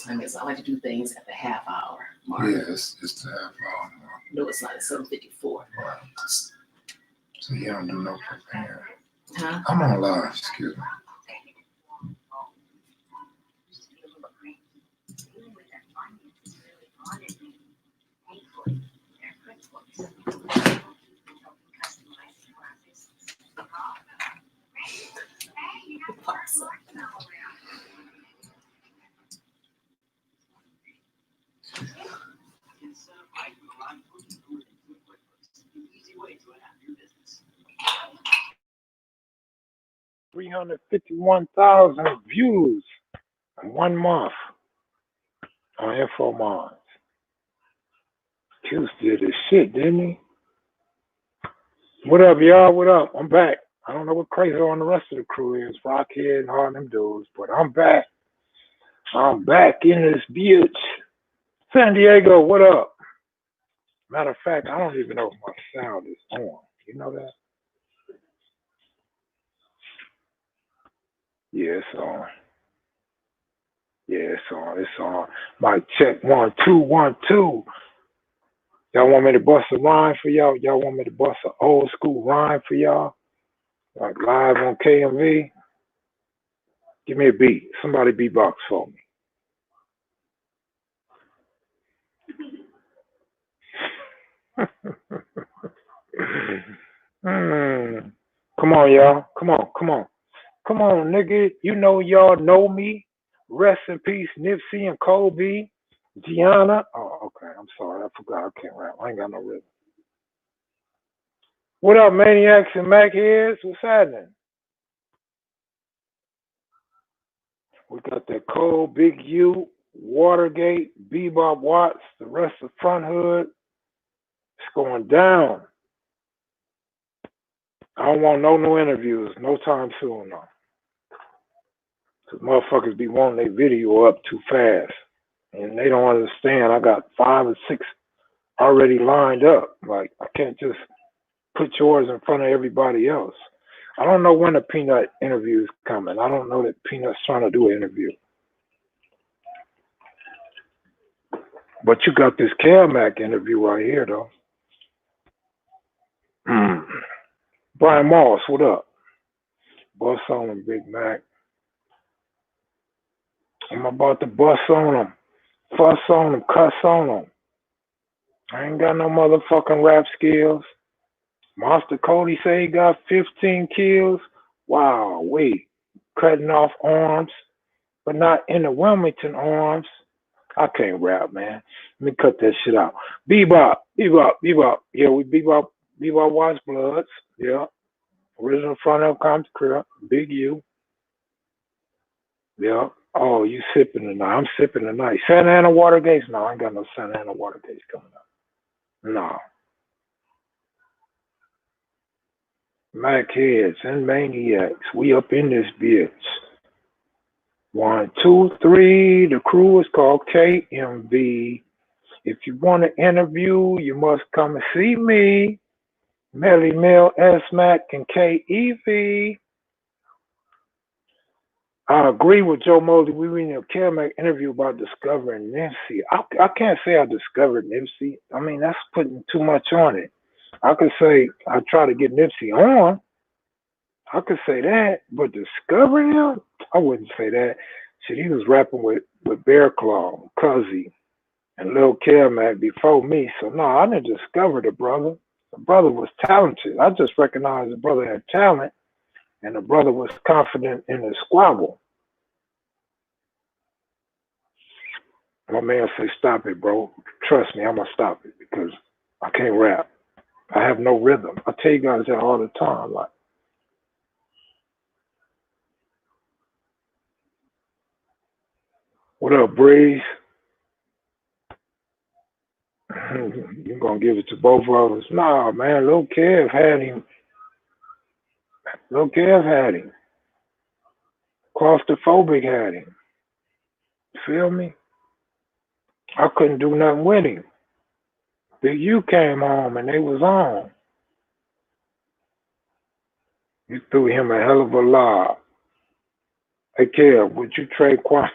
I guess I like to do things at the half hour mark. Yeah, it's the half hour mark. No, it's not. It's 7:54. Right. So you don't do no preparing. Huh? I'm on live, excuse me. Awesome. $351,000 views in 1 month on InfoMons. Q did his shit, didn't he? What up, y'all? What up? I'm back. I don't know what crazy on the rest of the crew is, Rockhead and all them dudes, but I'm back. I'm back in this bitch. San Diego, what up? Matter of fact, I don't even know if my sound is on. You know that? Yeah, it's on. Yeah, it's on. It's on. Mic check 1 2 1 2. Y'all want me to bust a rhyme for y'all? Y'all want me to bust an old school rhyme for y'all? Like live on KMV? Give me a beat. Somebody beatbox for me. Come on, y'all. Come on, come on. Come on, nigga. You know y'all know me. Rest in peace, Nipsey and Kobe. Gianna. Oh, okay. I'm sorry. I forgot. I can't rap. I ain't got no rhythm. What up, Maniacs and Mac heads? What's happening? We got that Cole, Big U, Watergate, Bebop Watts, the rest of Front Hood. It's going down. I don't want no new interviews, no time soon, though. Because motherfuckers be wanting their video up too fast. And they don't understand. I got 5 or 6 already lined up. Like, I can't just put yours in front of everybody else. I don't know when the Peanut interview is coming. I don't know that Peanut's trying to do an interview. But you got this Cal-Mac interview right here, though. Brian Moss, what up? Bust on him, Big Mac. I'm about to bust on him. Fuss on him, cuss on him. I ain't got no motherfucking rap skills. Monster Cody say he got 15 kills. Wow, wait. Cutting off arms, but not in the Wilmington arms. I can't rap, man. Let me cut that shit out. Bebop, bebop, bebop. Yeah, we bebop Watch Bloods. Yeah. Original front up comes crib. Big U. Yeah. Oh, you sipping tonight. I'm sipping tonight. Santa Ana Watergates? No, I ain't got no Santa Ana Watergates coming up. No. Mac heads and maniacs. We up in this bitch. 1, 2, 3. The crew is called KMV. If you want an interview, you must come and see me. Melly Mel, S Mac, and KEV. I agree with Joe Mosley. We were in a Cal-Mac interview about discovering Nipsey. I can't say I discovered Nipsey. I mean, that's putting too much on it. I could say I try to get Nipsey on. I could say that, but discovering him, I wouldn't say that. Shit, he was rapping with Bear Claw, Cuzzy, and Lil Cal-Mac before me. So no, I didn't discover the brother. The brother was talented. I just recognized the brother had talent, and the brother was confident in his squabble. My man say, stop it, bro. Trust me, I'm going to stop it because I can't rap. I have no rhythm. I tell you guys that all the time. Like, what up, Breeze? You're going to give it to both of us? Nah, man, Lil Kev had him. Lil Kev had him. Claustrophobic had him. Feel me? I couldn't do nothing with him. Big U came home and they was on. You threw him a hell of a lob. Hey, Kev, would you trade Kwame?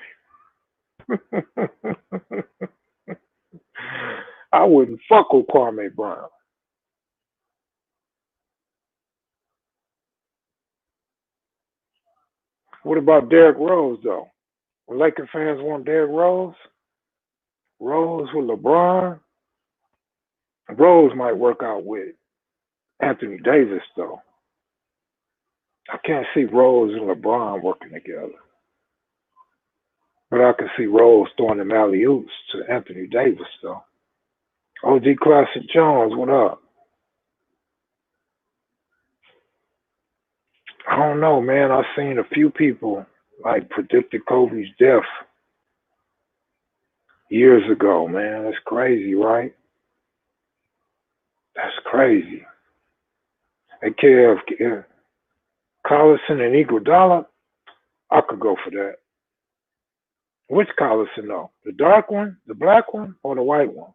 I wouldn't fuck with Kwame Brown. What about Derrick Rose though? When Laker fans want Derrick Rose, Rose with LeBron, Rose might work out with Anthony Davis though. I can't see Rose and LeBron working together. But I can see Rose throwing them alley oops to Anthony Davis though. OG Classic Jones, what up? I don't know, man. I've seen a few people like predicted Kobe's death years ago, man. That's crazy, right? That's crazy. They care if Collison and Iguodala, I could go for that. Which Collison though? The dark one, the black one, or the white one?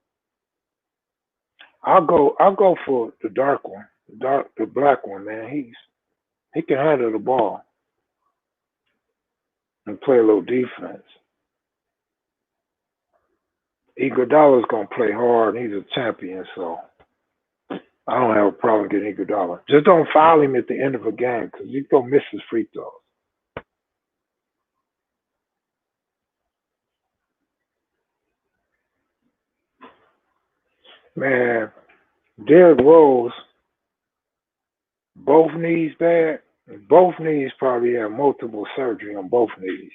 I'll go for the dark one. The black one, man. He can handle the ball and play a little defense. Iguodala's gonna play hard and he's a champion, so I don't have a problem getting Iguodala. Just don't foul him at the end of a game because he's gonna miss his free throws. Man, Derrick Rose, both knees bad. Both knees probably have multiple surgery on both knees.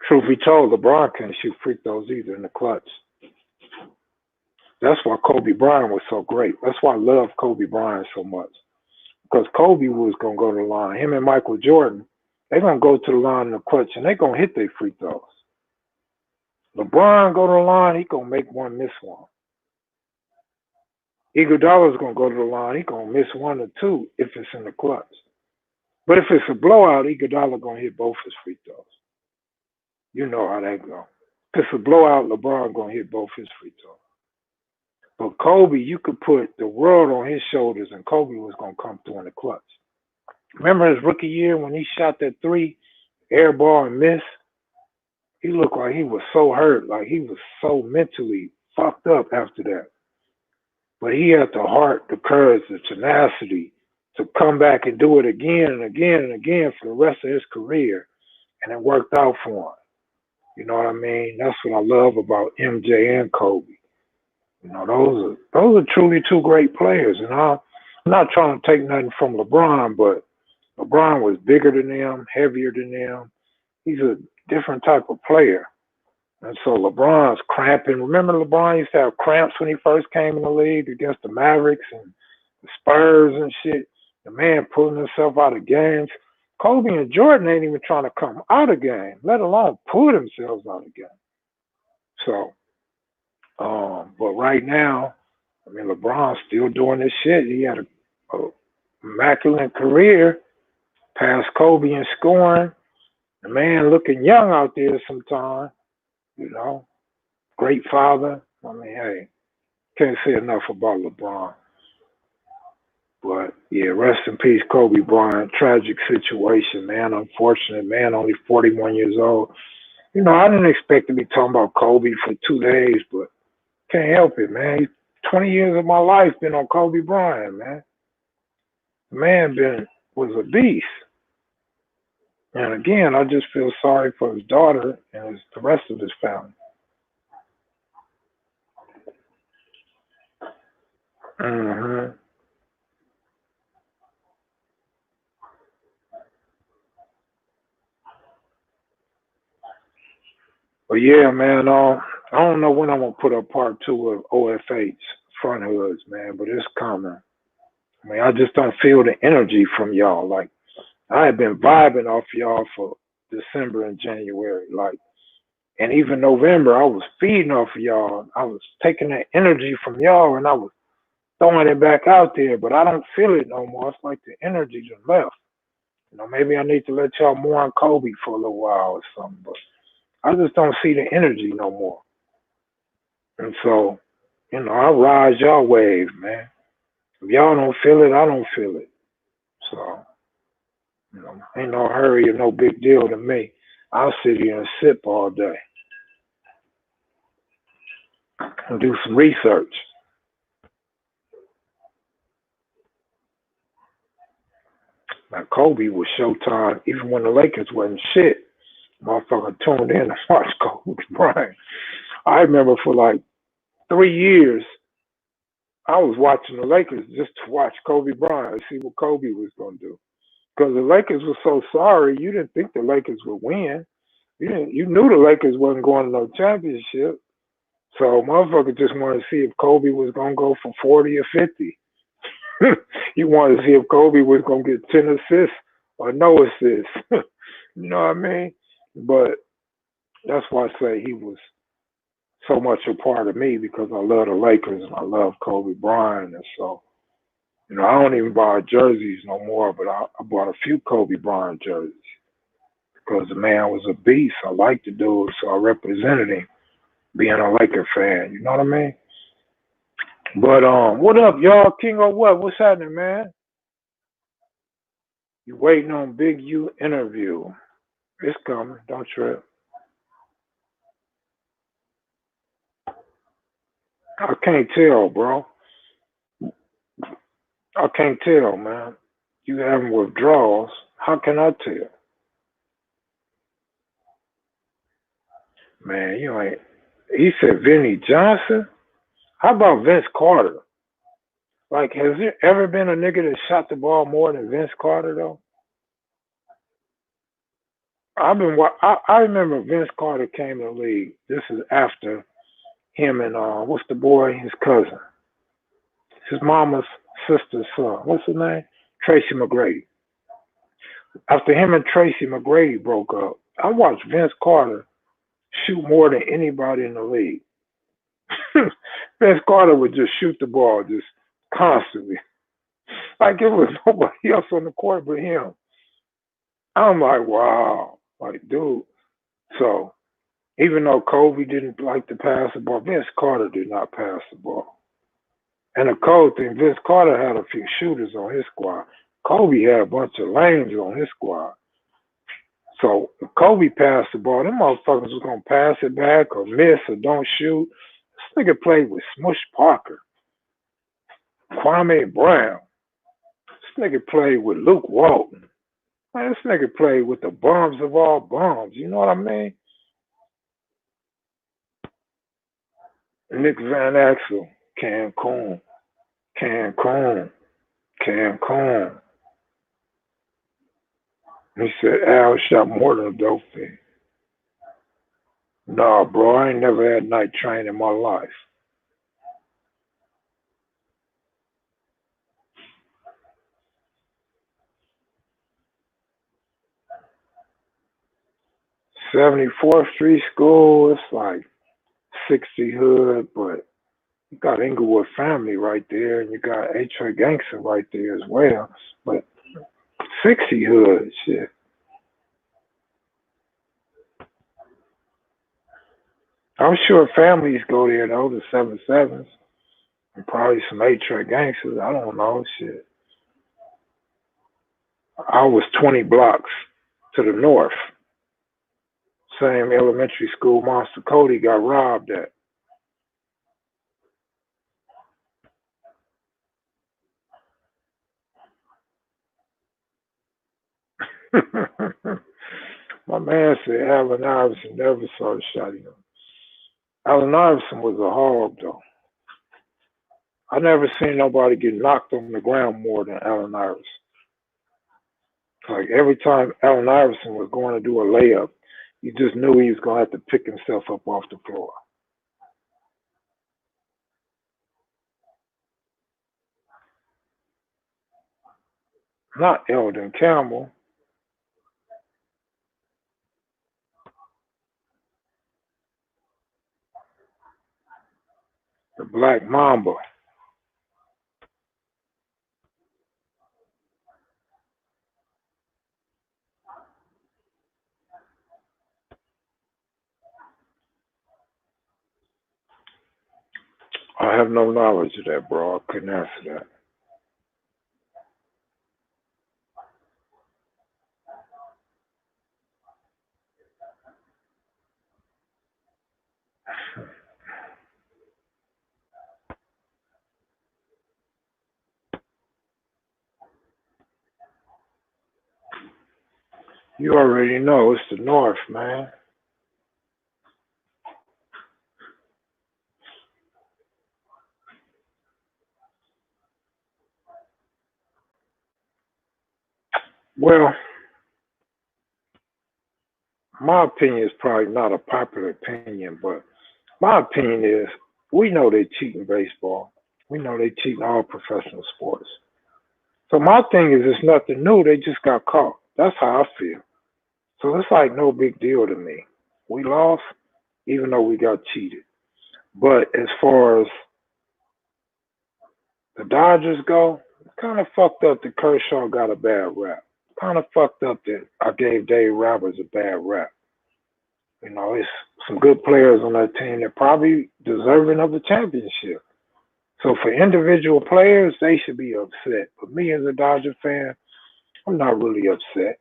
Truth be told, LeBron can't shoot free throws either in the clutch. That's why Kobe Bryant was so great. That's why I love Kobe Bryant so much. Because Kobe was going to go to the line. Him and Michael Jordan, they're going to go to the line in the clutch and they're going to hit their free throws. LeBron go to the line, he going to make one, miss one. Iguodala's going to go to the line, he going to miss one or two if it's in the clutch. But if it's a blowout, Iguodala going to hit both his free throws. You know how that go. If it's a blowout, LeBron going to hit both his free throws. But Kobe, you could put the world on his shoulders and Kobe was going to come through in the clutch. Remember his rookie year when he shot that three, air ball and miss? He looked like he was so hurt, like he was so mentally fucked up after that. But he had the heart, the courage, the tenacity to come back and do it again and again and again for the rest of his career. And it worked out for him. You know what I mean? That's what I love about MJ and Kobe. You know, those are truly two great players. And I'm not trying to take nothing from LeBron, but LeBron was bigger than them, heavier than them. He's a different type of player. And so LeBron's cramping. Remember LeBron used to have cramps when he first came in the league against the Mavericks and the Spurs and shit. The man pulling himself out of games. Kobe and Jordan ain't even trying to come out of game, let alone pull themselves out of game. So, but right now, I mean, LeBron's still doing this shit. He had a immaculate career, past Kobe in scoring. The man looking young out there sometimes, you know, great father. I mean, hey, can't say enough about LeBron. But yeah, rest in peace, Kobe Bryant. Tragic situation, man. Unfortunate, man. Only 41 years old. You know, I didn't expect to be talking about Kobe for 2 days, but can't help it, man. 20 years of my life been on Kobe Bryant, man. The man was a beast. And again, I just feel sorry for his daughter and the rest of his family. Mm-hmm. But yeah, man, I don't know when I'm gonna put up part 2 of OFH Front Hoods, man, but it's coming. I mean, I just don't feel the energy from y'all. Like, I have been vibing off y'all for December and January, like, and even November, I was feeding off of y'all. I was taking that energy from y'all and I was throwing it back out there, but I don't feel it no more. It's like the energy just left. You know, maybe I need to let y'all more on Kobe for a little while or something, but I just don't see the energy no more. And so, you know, I ride y'all wave, man. If y'all don't feel it, I don't feel it. So, ain't no hurry or no big deal to me. I'll sit here and sip all day and do some research. Like Kobe was Showtime, even when the Lakers wasn't shit. Motherfucker tuned in to watch Kobe Bryant. I remember for like 3 years, I was watching the Lakers just to watch Kobe Bryant and see what Kobe was going to do. Because the Lakers were so sorry, you didn't think the Lakers would win. You knew the Lakers wasn't going to no championship. So motherfucker just wanted to see if Kobe was going to go for 40 or 50. You wanted to see if Kobe was going to get 10 assists or no assists. You know what I mean? But that's why I say he was so much a part of me because I love the Lakers and I love Kobe Bryant. And so, I don't even buy jerseys no more, but I bought a few Kobe Bryant jerseys because the man was a beast. I liked the dude, so I represented him being a Laker fan. You know what I mean? But what up, y'all? King or what? What's happening, man? You waiting on Big U interview? It's coming. Don't trip. I can't tell, bro. I can't tell, man. You having withdrawals? How can I tell? Man, you ain't. He said Vinny Johnson. How about Vince Carter? Like, has there ever been a nigga that shot the ball more than Vince Carter though? I remember Vince Carter came to the league. This is after him and what's the boy? His cousin, his mama's sister's son. What's his name? Tracy McGrady. After him and Tracy McGrady broke up, I watched Vince Carter shoot more than anybody in the league. Vince Carter would just shoot the ball just constantly. Like it was nobody else on the court but him. I'm like, wow. Like, dude. So even though Kobe didn't like to pass the ball, Vince Carter did not pass the ball. And the cold thing, Vince Carter had a few shooters on his squad. Kobe had a bunch of lanes on his squad. So if Kobe passed the ball, them motherfuckers was gonna pass it back or miss or don't shoot. This nigga played with Smush Parker, Kwame Brown. This nigga played with Luke Walton. Man, this nigga played with the bums of all bums. You know what I mean? Nick Van Axel, Cancun, Cancun, Cancun. He said Al shot more than a dope fiend. Nah, bro, I ain't never had night train in my life. '74th Street School, it's like 60 hood, but you got Inglewood family right there, and you got H.A. Gangster right there as well. But 60 hood, shit. I'm sure families go there though, the 7-7s, and probably some H.A. Gangsters. I don't know, shit. I was 20 blocks to the north. Same elementary school Monster Cody got robbed at. My man said Allen Iverson never saw the shot him. Allen Iverson was a hog though. I never seen nobody get knocked on the ground more than Allen Iverson. Like every time Allen Iverson was going to do a layup, you just knew he was going to have to pick himself up off the floor. Not Eldon Campbell, the Black Mamba. I have no knowledge of that, bro. I couldn't answer that. You already know it's the North, man. Well, my opinion is probably not a popular opinion, but my opinion is we know they cheat in baseball. We know they cheat in all professional sports. So my thing is it's nothing new. They just got caught. That's how I feel. So it's like no big deal to me. We lost, even though we got cheated. But as far as the Dodgers go, it's kind of fucked up that Kershaw got a bad rap. Kind of fucked up that I gave Dave Roberts a bad rap. You know, it's some good players on that team that probably deserving of the championship. So for individual players, they should be upset. But me as a Dodger fan, I'm not really upset.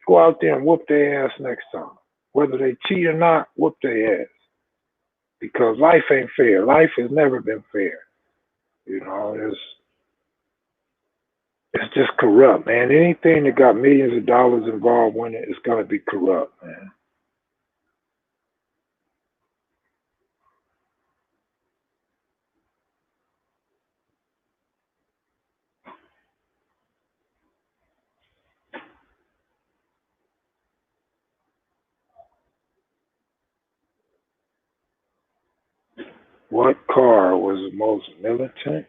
Go out there and whoop their ass next time. Whether they cheat or not, whoop their ass. Because life ain't fair. Life has never been fair. You know, it's just corrupt, man. Anything that got millions of dollars involved in it is gonna be corrupt, man. What car was the most militant?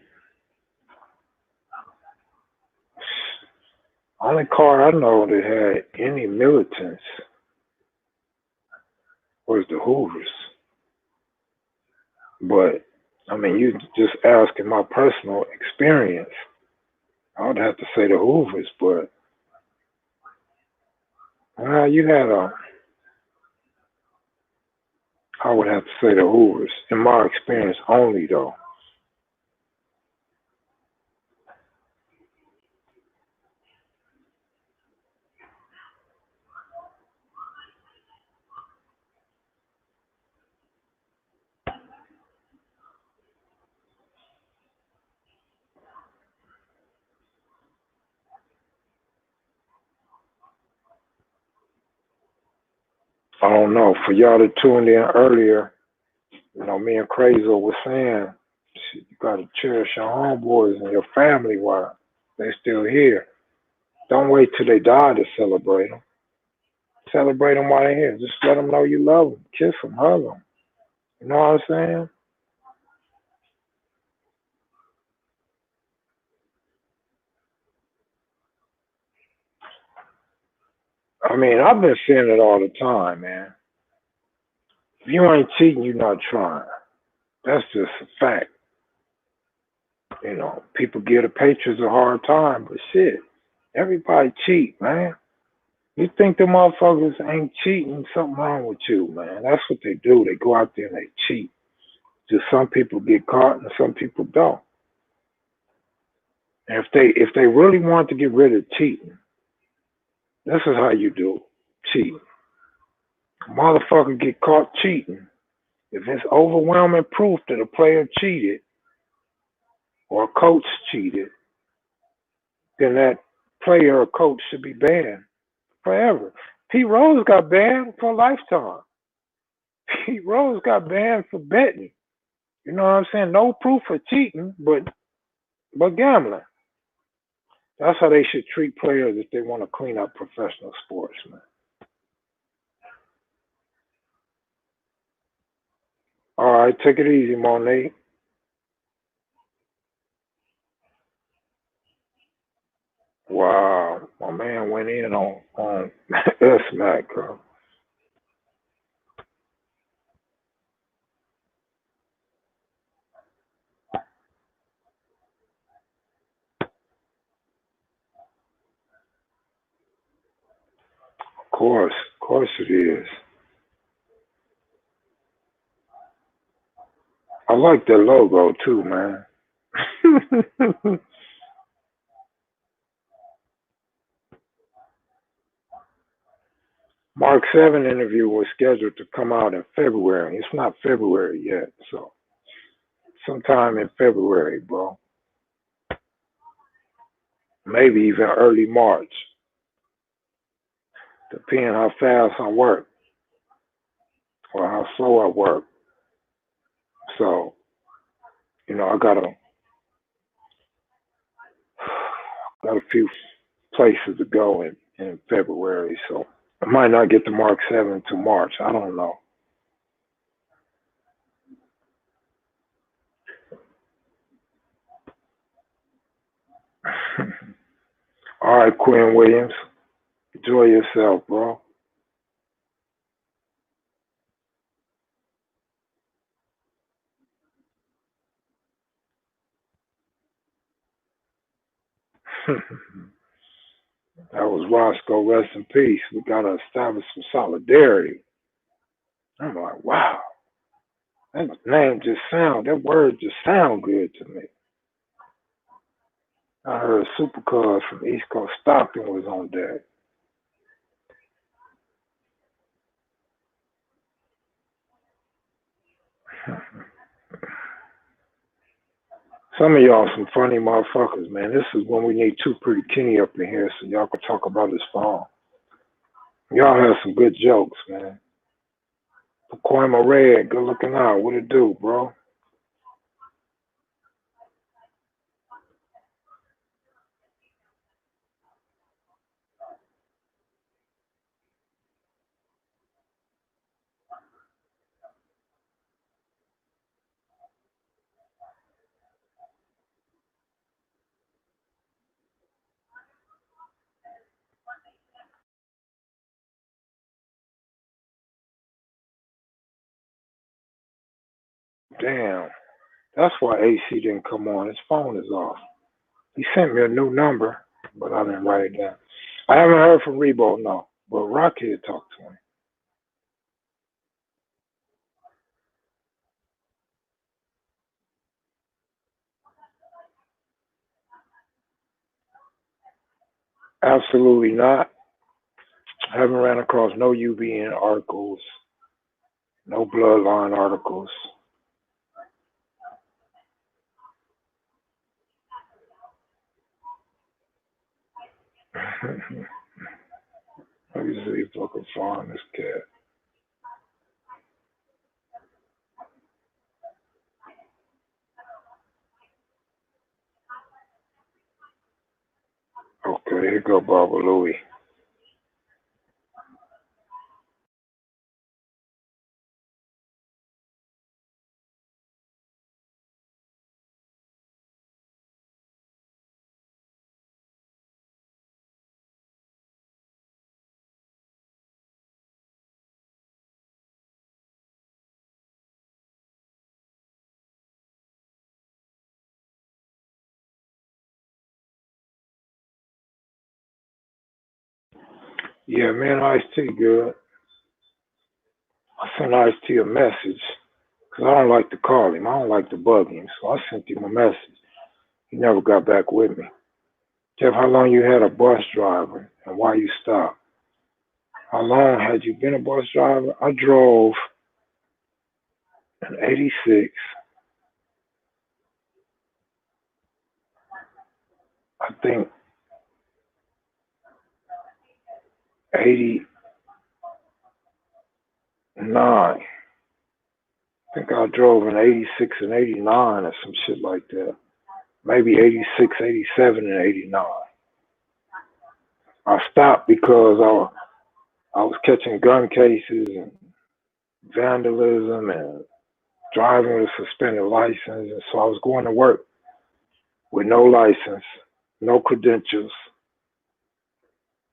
Only car I know that had any militants was the Hoovers. But I mean, you just asking my personal experience. I would have to say the Hoovers, but you had a. I would have to say the Hoovers. In my experience, only though. I don't know. For y'all that tuned in earlier, you know, me and Crazo was saying, shit, you gotta cherish your homeboys and your family while they still here. Don't wait till they die to celebrate them. Celebrate them while they're here. Just let them know you love them. Kiss them, hug them. You know what I'm saying? I mean, I've been saying it all the time, man. If you ain't cheating, you're not trying. That's just a fact. You know, people give the Patriots a hard time, but shit, everybody cheat, man. You think the motherfuckers ain't cheating? Something wrong with you, man. That's what they do. They go out there and they cheat. Just some people get caught and some people don't. And if they really want to get rid of cheating, this is how you do cheating. A motherfucker get caught cheating. If it's overwhelming proof that a player cheated or a coach cheated, then that player or coach should be banned forever. Pete Rose got banned for a lifetime. Pete Rose got banned for betting. You know what I'm saying? No proof of cheating, but gambling. That's how they should treat players if they want to clean up professional sports, man. All right, take it easy, Monet. Wow, my man went in on S Mac, bro. Of course it is. I like that logo too, man. Mark 7 interview was scheduled to come out in February. It's not February yet, so sometime in February, bro. Maybe even early March. depending how fast I work or how slow I work. So, I got a few places to go in February. So I might not get to Mark 7 to March. I don't know. All right, Quinn Williams. Enjoy yourself, bro. That was Roscoe. Rest in peace. We got to establish some solidarity. I'm like, wow. That word just sound good to me. I heard Supercars from East Coast Stockton was on deck. Some of y'all some funny motherfuckers, man. This is when we need Too Pretty Kenny up in here so y'all can talk about his phone. Y'all have some good jokes, man. Pacoima Red, good looking out. What it do, bro? Damn. That's why AC didn't come on. His phone is off. He sent me a new number, but I didn't write it down. I haven't heard from Rebo, no. But Rocky had talked to him. Absolutely not. I haven't ran across no UBN articles, no Bloodline articles. Let me see if I can find this cat. Okay, here go Baba Louie. Yeah, man, Ice-T good. I sent Ice-T a message because I don't like to call him. I don't like to bug him. So I sent him a message. He never got back with me. Jeff, how long you had a bus driver and why you stopped? How long had you been a bus driver? I drove in 86. I think 89. I think I drove in 86 and 89 or some shit like that. Maybe 86, 87, and 89. I stopped because I was catching gun cases and vandalism and driving with a suspended license. And so I was going to work with no license, no credentials.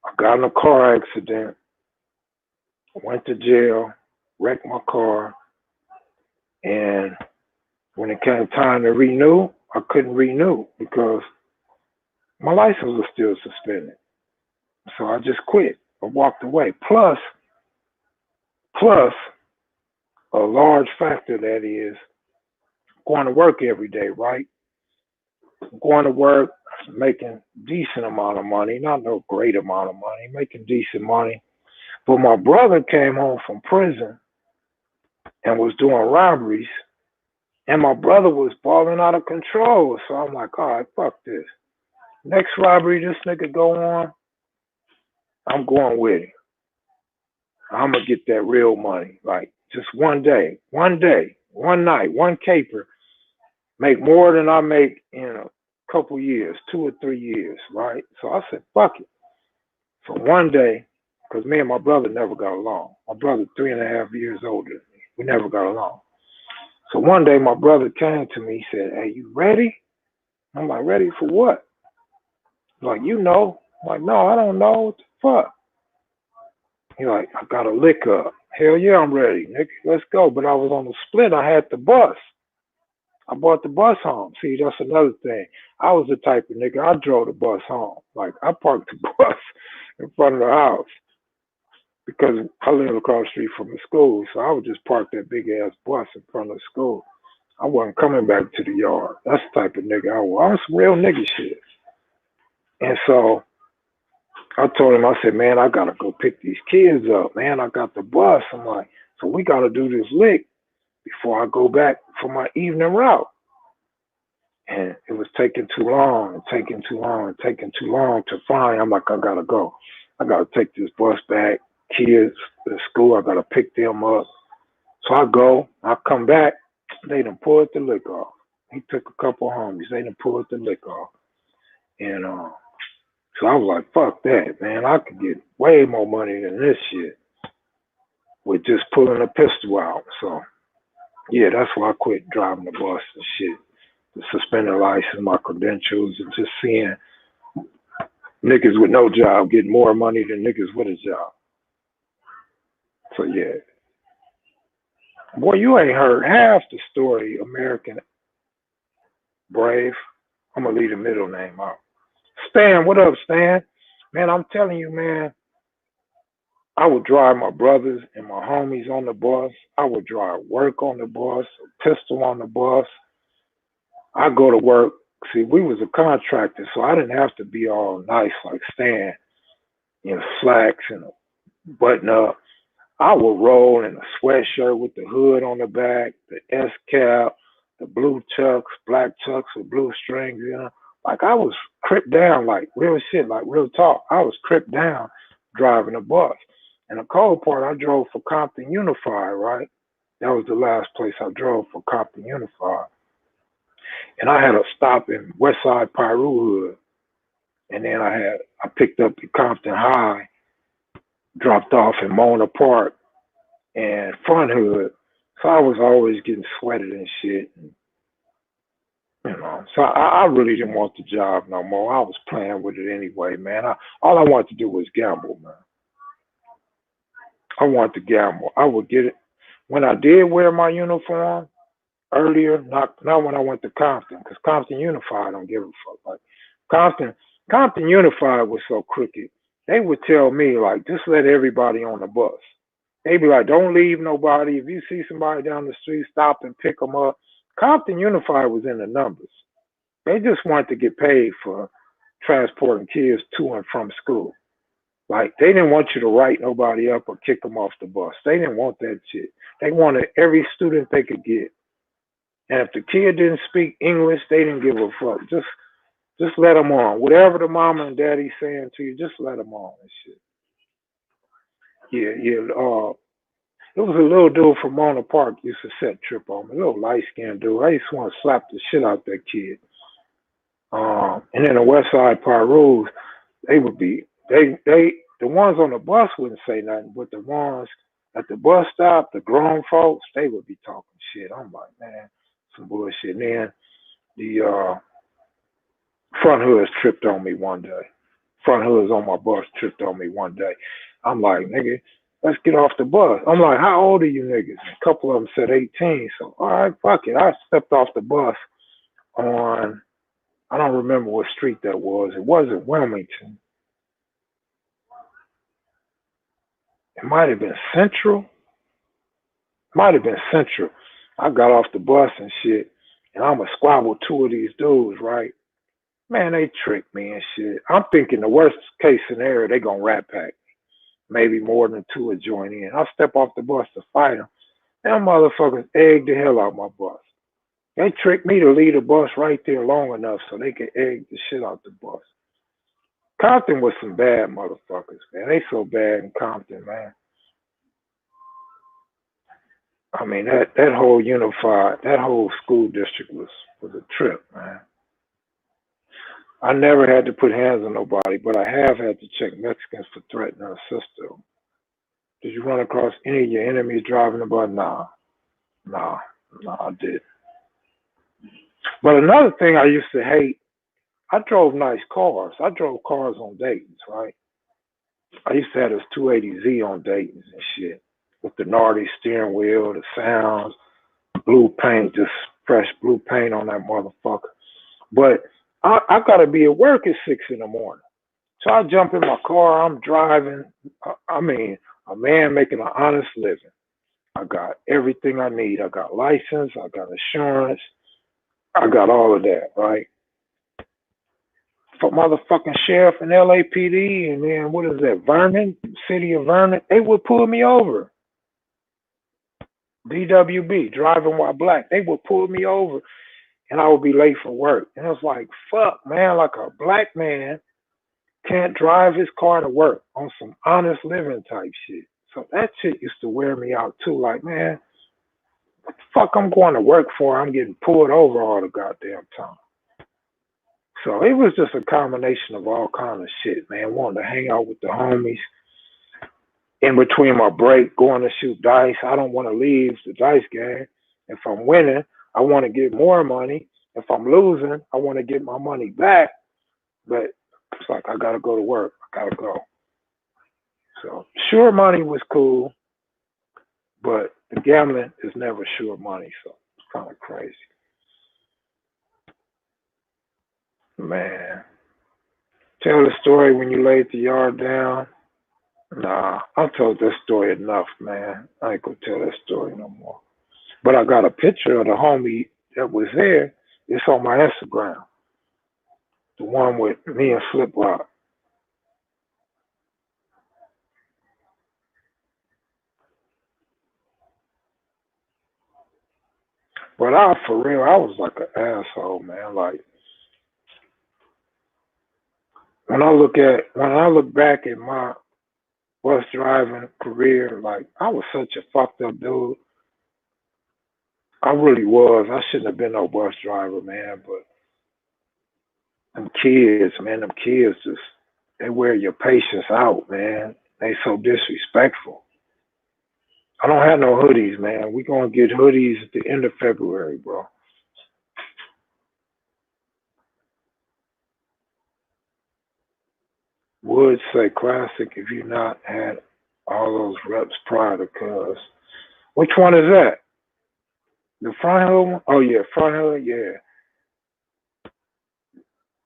I got in a car accident, went to jail, wrecked my car, and when it came time to renew, I couldn't renew because my license was still suspended. So I just quit. I walked away. Plus, a large factor that is going to work every day, right? Going to work, making decent amount of money, not no great amount of money, making decent money. But my brother came home from prison and was doing robberies, and my brother was balling out of control. So I'm like, all right, fuck this. Next robbery this nigga go on, I'm going with him. I'm gonna get that real money. Like just one day, one night, one caper, make more than I make in a couple years, 2 or 3 years, right? So I said, fuck it. So one day, because me and my brother never got along. My brother 3.5 years older than me. We never got along. So one day my brother came to me, he said, hey, you ready? I'm like, ready for what? He's like, you know. I'm like, no, I don't know. What the fuck? He's like, I got a lick up. Hell yeah, I'm ready, nigga. Let's go. But I was on the split. I had the bus. I brought the bus home. See, that's another thing. I was the type of nigga, I drove the bus home. Like, I parked the bus in front of the house because I live across the street from the school. So I would just park that big ass bus in front of the school. I wasn't coming back to the yard. That's the type of nigga I was. I was some real nigga shit. And so I told him, I said, man, I got to go pick these kids up. Man, I got the bus. I'm like, so we got to do this lick before I go back for my evening route. And it was taking too long to find. I'm like, I got to go. I got to take this bus back. Kids to school, I got to pick them up. So I go, I come back. They done pulled the lick off. He took a couple of homies. They done pulled the lick off. And so I was like, fuck that, man. I could get way more money than this shit with just pulling a pistol out. So, yeah, that's why I quit driving the bus and shit. The suspended license, my credentials, and just seeing niggas with no job getting more money than niggas with a job. So, yeah. Boy, you ain't heard half the story, American Brave. I'm going to leave the middle name out. Stan, what up, Stan? Man, I'm telling you, man, I would drive my brothers and my homies on the bus. I would drive work on the bus, a pistol on the bus. I go to work. See, we was a contractor, so I didn't have to be all nice like Stan in slacks and a button up. I would roll in a sweatshirt with the hood on the back, the S cap, the blue chucks, black chucks with blue strings, you know. Like I was cripped down, like real shit, like real talk. I was cripped down driving a bus. And the cold part, I drove for Compton Unified, right? That was the last place I drove for Compton Unified. And I had a stop in Westside Piru Hood. And then I picked up at Compton High, dropped off in Mona Park and Front Hood. So I was always getting sweated and shit. And, you know, so I really didn't want the job no more. I was playing with it anyway, man. All I wanted to do was gamble, man. I wanted to gamble. I would get it. When I did wear my uniform earlier, not when I went to Compton, because Compton Unified don't give a fuck. Like Compton Unified was so crooked. They would tell me, like, just let everybody on the bus. They'd be like, don't leave nobody. If you see somebody down the street, stop and pick them up. Compton Unified was in the numbers. They just wanted to get paid for transporting kids to and from school. Like, they didn't want you to write nobody up or kick them off the bus. They didn't want that shit. They wanted every student they could get. And if the kid didn't speak English, they didn't give a fuck. Just let them on. Whatever the mama and daddy saying to you, just let them on and shit. Yeah. It was a little dude from Mona Park used to set trip on me. A little light-skinned dude. I used to want to slap the shit out that kid. And then the West Side Pyrus, they would be, the ones on the bus wouldn't say nothing, but the ones at the bus stop, the grown folks, they would be talking shit. I'm like, man, some bullshit. And then the front hoods tripped on me one day. Front hoods on my bus tripped on me one day. I'm like, nigga, let's get off the bus. I'm like, how old are you niggas? A couple of them said 18. So, all right, fuck it. I stepped off the bus on, I don't remember what street that was. It wasn't Wilmington. It might have been Central. Might have been Central. I got off the bus and shit, and I'm going to squabble two of these dudes, right? Man, they tricked me and shit. I'm thinking the worst case scenario, they going to rat pack. Maybe more than two would join in. I'll step off the bus to fight them. Them motherfuckers egged the hell out my bus. They tricked me to leave the bus right there long enough so they could egg the shit out the bus. Compton was some bad motherfuckers, man. They so bad in Compton, man. I mean, that whole that whole school district was a trip, man. I never had to put hands on nobody, but I have had to check Mexicans for threatening a sister. Did you run across any of your enemies driving about? Nah, I did. But another thing I used to hate, I drove nice cars. I drove cars on Dayton's, right? I used to have this 280Z on Dayton's and shit with the gnarly steering wheel, the sounds, blue paint, just fresh blue paint on that motherfucker. But I gotta be at work at 6 in the morning. So I jump in my car, I'm driving. I mean, a man making an honest living. I got everything I need. I got license, I got insurance, I got all of that, right? For motherfucking sheriff and LAPD and then what is that, Vernon, city of Vernon, they would pull me over. DWB, driving while black, they would pull me over and I would be late for work. And it was like, fuck, man, like a black man can't drive his car to work on some honest living type shit. So that shit used to wear me out too. Like, man, what the fuck I'm going to work for? I'm getting pulled over all the goddamn time. So it was just a combination of all kind of shit, man. Wanting to hang out with the homies in between my break, going to shoot dice. I don't want to leave the dice game. If I'm winning, I want to get more money. If I'm losing, I want to get my money back. But it's like I gotta go to work. I gotta go. So sure money was cool, but the gambling is never sure money. So it's kind of crazy. Man, tell the story when you laid the yard down. Nah, I've told that story enough, man. I ain't gonna tell that story no more. But I got a picture of the homie that was there. It's on my Instagram. The one with me and Flip Rock. But for real, I was like an asshole, man. Like when I look back at my bus driving career, like I was such a fucked up dude. I really was. I shouldn't have been no bus driver, man. But them kids, man, them kids just they wear your patience out, man. They so disrespectful. I don't have no hoodies, man. We gonna get hoodies at the end of February, bro. Would say classic if you not had all those reps prior to cuz. Which one is that? The front hood one? Oh yeah, front hood, yeah.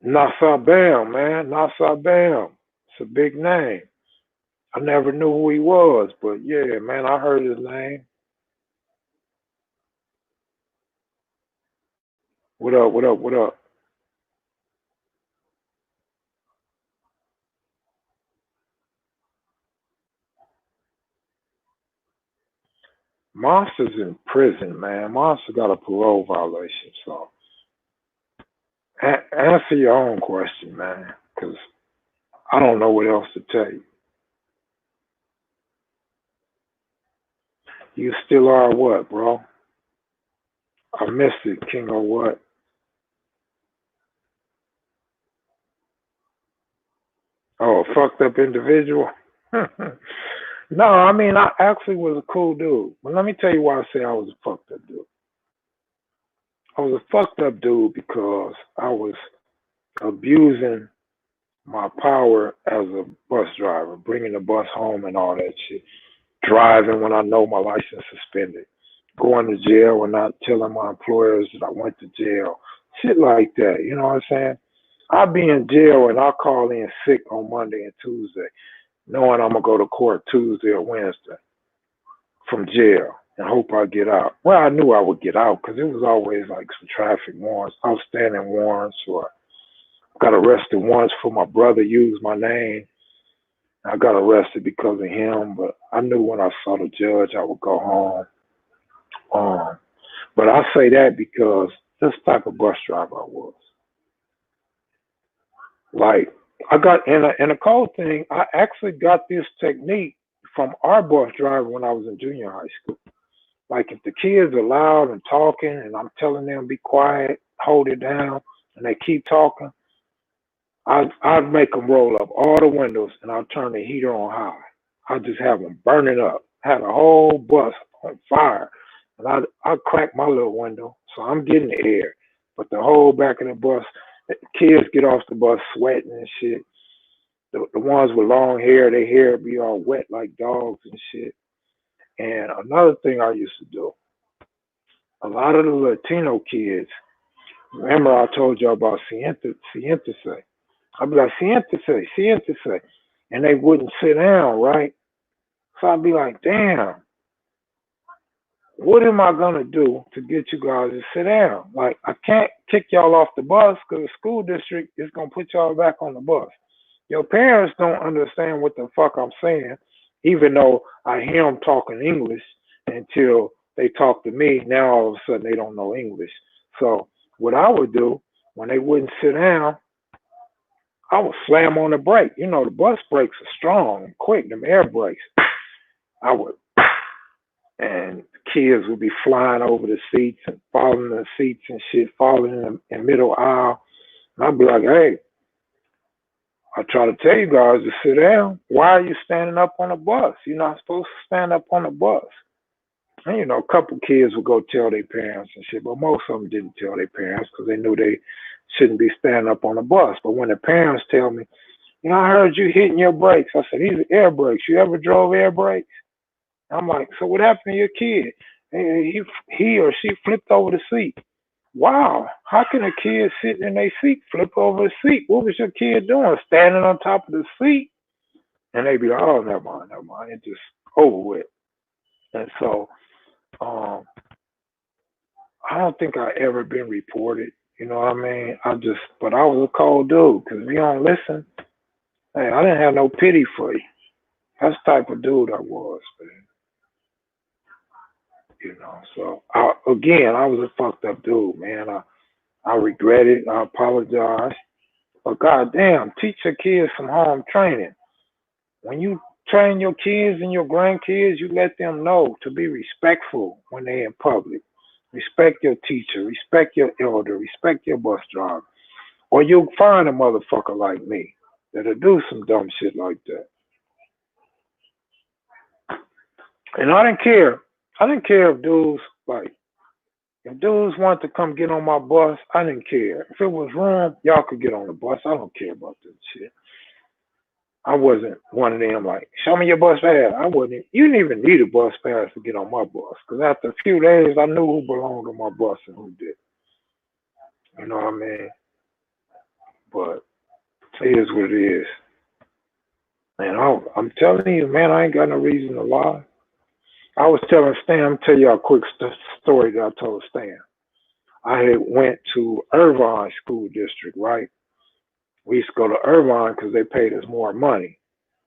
Nasa Bam, man. Nasa Bam. It's a big name. I never knew who he was, but yeah, man, I heard his name. What up, what up, what up? Monster's in prison, man. Monster got a parole violation, so answer your own question, man, because I don't know what else to tell you. You still are what, bro? I missed it, King or what? Oh, a fucked up individual? No, I mean, I actually was a cool dude. But let me tell you why I say I was a fucked up dude. I was a fucked up dude because I was abusing my power as a bus driver, bringing the bus home and all that shit. Driving when I know my license suspended. Going to jail and not telling my employers that I went to jail. Shit like that, you know what I'm saying? I'll be in jail and I'll call in sick on Monday and Tuesday, knowing I'm going to go to court Tuesday or Wednesday from jail and hope I get out. Well, I knew I would get out because it was always like some traffic warrants, outstanding warrants, or got arrested once for my brother used my name. I got arrested because of him, but I knew when I saw the judge I would go home. But I say that because this type of bus driver I was. Like I got in a cold thing, I actually got this technique from our bus driver when I was in junior high school. Like if the kids are loud and talking and I'm telling them be quiet, hold it down, and they keep talking, I'd make them roll up all the windows and I'll turn the heater on high. I'll just have them burning up. Had a whole bus on fire. And I'd crack my little window so I'm getting the air. But the whole back of the bus, the kids get off the bus sweating and shit. The ones with long hair, their hair be all wet like dogs and shit. And another thing I used to do, a lot of the Latino kids, remember I told you about siéntese. I'd be like, siéntese, siéntese. And they wouldn't sit down, right? So I'd be like, damn, what am I going to do to get you guys to sit down? Like, I can't kick y'all off the bus because the school district is going to put y'all back on the bus. Your parents don't understand what the fuck I'm saying, even though I hear them talking English until they talk to me. Now all of a sudden they don't know English. So what I would do when they wouldn't sit down, I would slam on the brake. You know, the bus brakes are strong and quick, them air brakes. I would, and kids would be flying over the seats and falling in the seats and shit, falling in the middle aisle. And I'd be like, hey, I try to tell you guys to sit down. Why are you standing up on the bus? You're not supposed to stand up on the bus. And, you know, a couple kids would go tell their parents and shit, but most of them didn't tell their parents because they knew they shouldn't be standing up on the bus. But when the parents tell me, you know, I heard you hitting your brakes. I said, these are air brakes. You ever drove air brakes? I'm like, so what happened to your kid? And he or she flipped over the seat. Wow, how can a kid sitting in their seat flip over the seat? What was your kid doing? Standing on top of the seat? And they'd be like, oh, never mind. It's just over with. And so I don't think I ever been reported. You know what I mean? But I was a cold dude because if you don't listen, hey, I didn't have no pity for you. That's the type of dude I was, man. You know, so I was a fucked up dude, man. I regret it. I apologize. But goddamn, teach your kids some home training. When you train your kids and your grandkids, you let them know to be respectful when they're in public. Respect your teacher, respect your elder, respect your bus driver. Or you'll find a motherfucker like me that'll do some dumb shit like that. And I didn't care. I didn't care if dudes wanted to come get on my bus, I didn't care. If it was room, y'all could get on the bus. I don't care about that shit. I wasn't one of them like, show me your bus pass. You didn't even need a bus pass to get on my bus. Because after a few days, I knew who belonged on my bus and who did. You know what I mean? But it is what it is. And I'm telling you, man, I ain't got no reason to lie. I was telling Stan, I'm tell you a quick story that I told Stan. I had went to Irvine School District, right? We used to go to Irvine because they paid us more money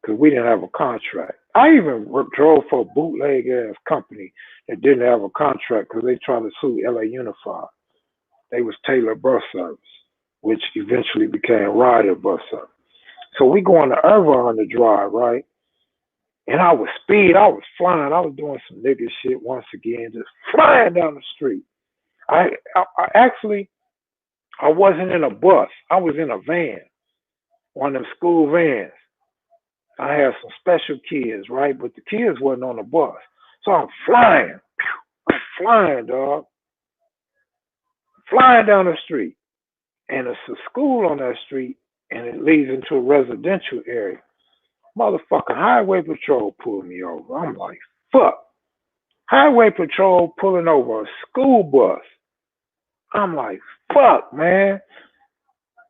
because we didn't have a contract. I even drove for a bootleg ass company that didn't have a contract because they tried to sue LA Unified. They was Taylor Bus Service, which eventually became Ryder Bus Service. So we going to Irvine to drive, right? And I was flying. I was doing some nigga shit once again, just flying down the street. I wasn't in a bus. I was in a van, one of them school vans. I had some special kids, right? But the kids wasn't on the bus. So I'm flying. I'm flying, dog. Flying down the street. And it's a school on that street, and it leads into a residential area. Motherfucking highway patrol pulled me over. I'm like, fuck. Highway patrol pulling over a school bus. I'm like, fuck, man.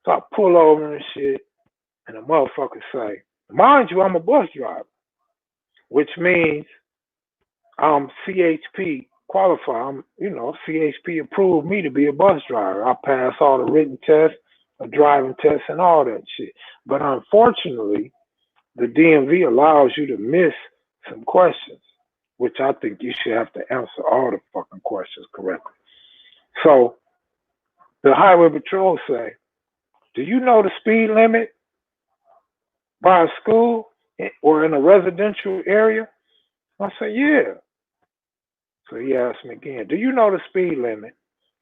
So I pull over and shit, and the motherfucker say, mind you, I'm a bus driver, which means I'm CHP qualified. CHP approved me to be a bus driver. I passed all the written tests, the driving tests, and all that shit. But unfortunately, the DMV allows you to miss some questions, which I think you should have to answer all the fucking questions correctly. So the highway patrol say, do you know the speed limit by a school or in a residential area? I say, yeah. So he asked me again, do you know the speed limit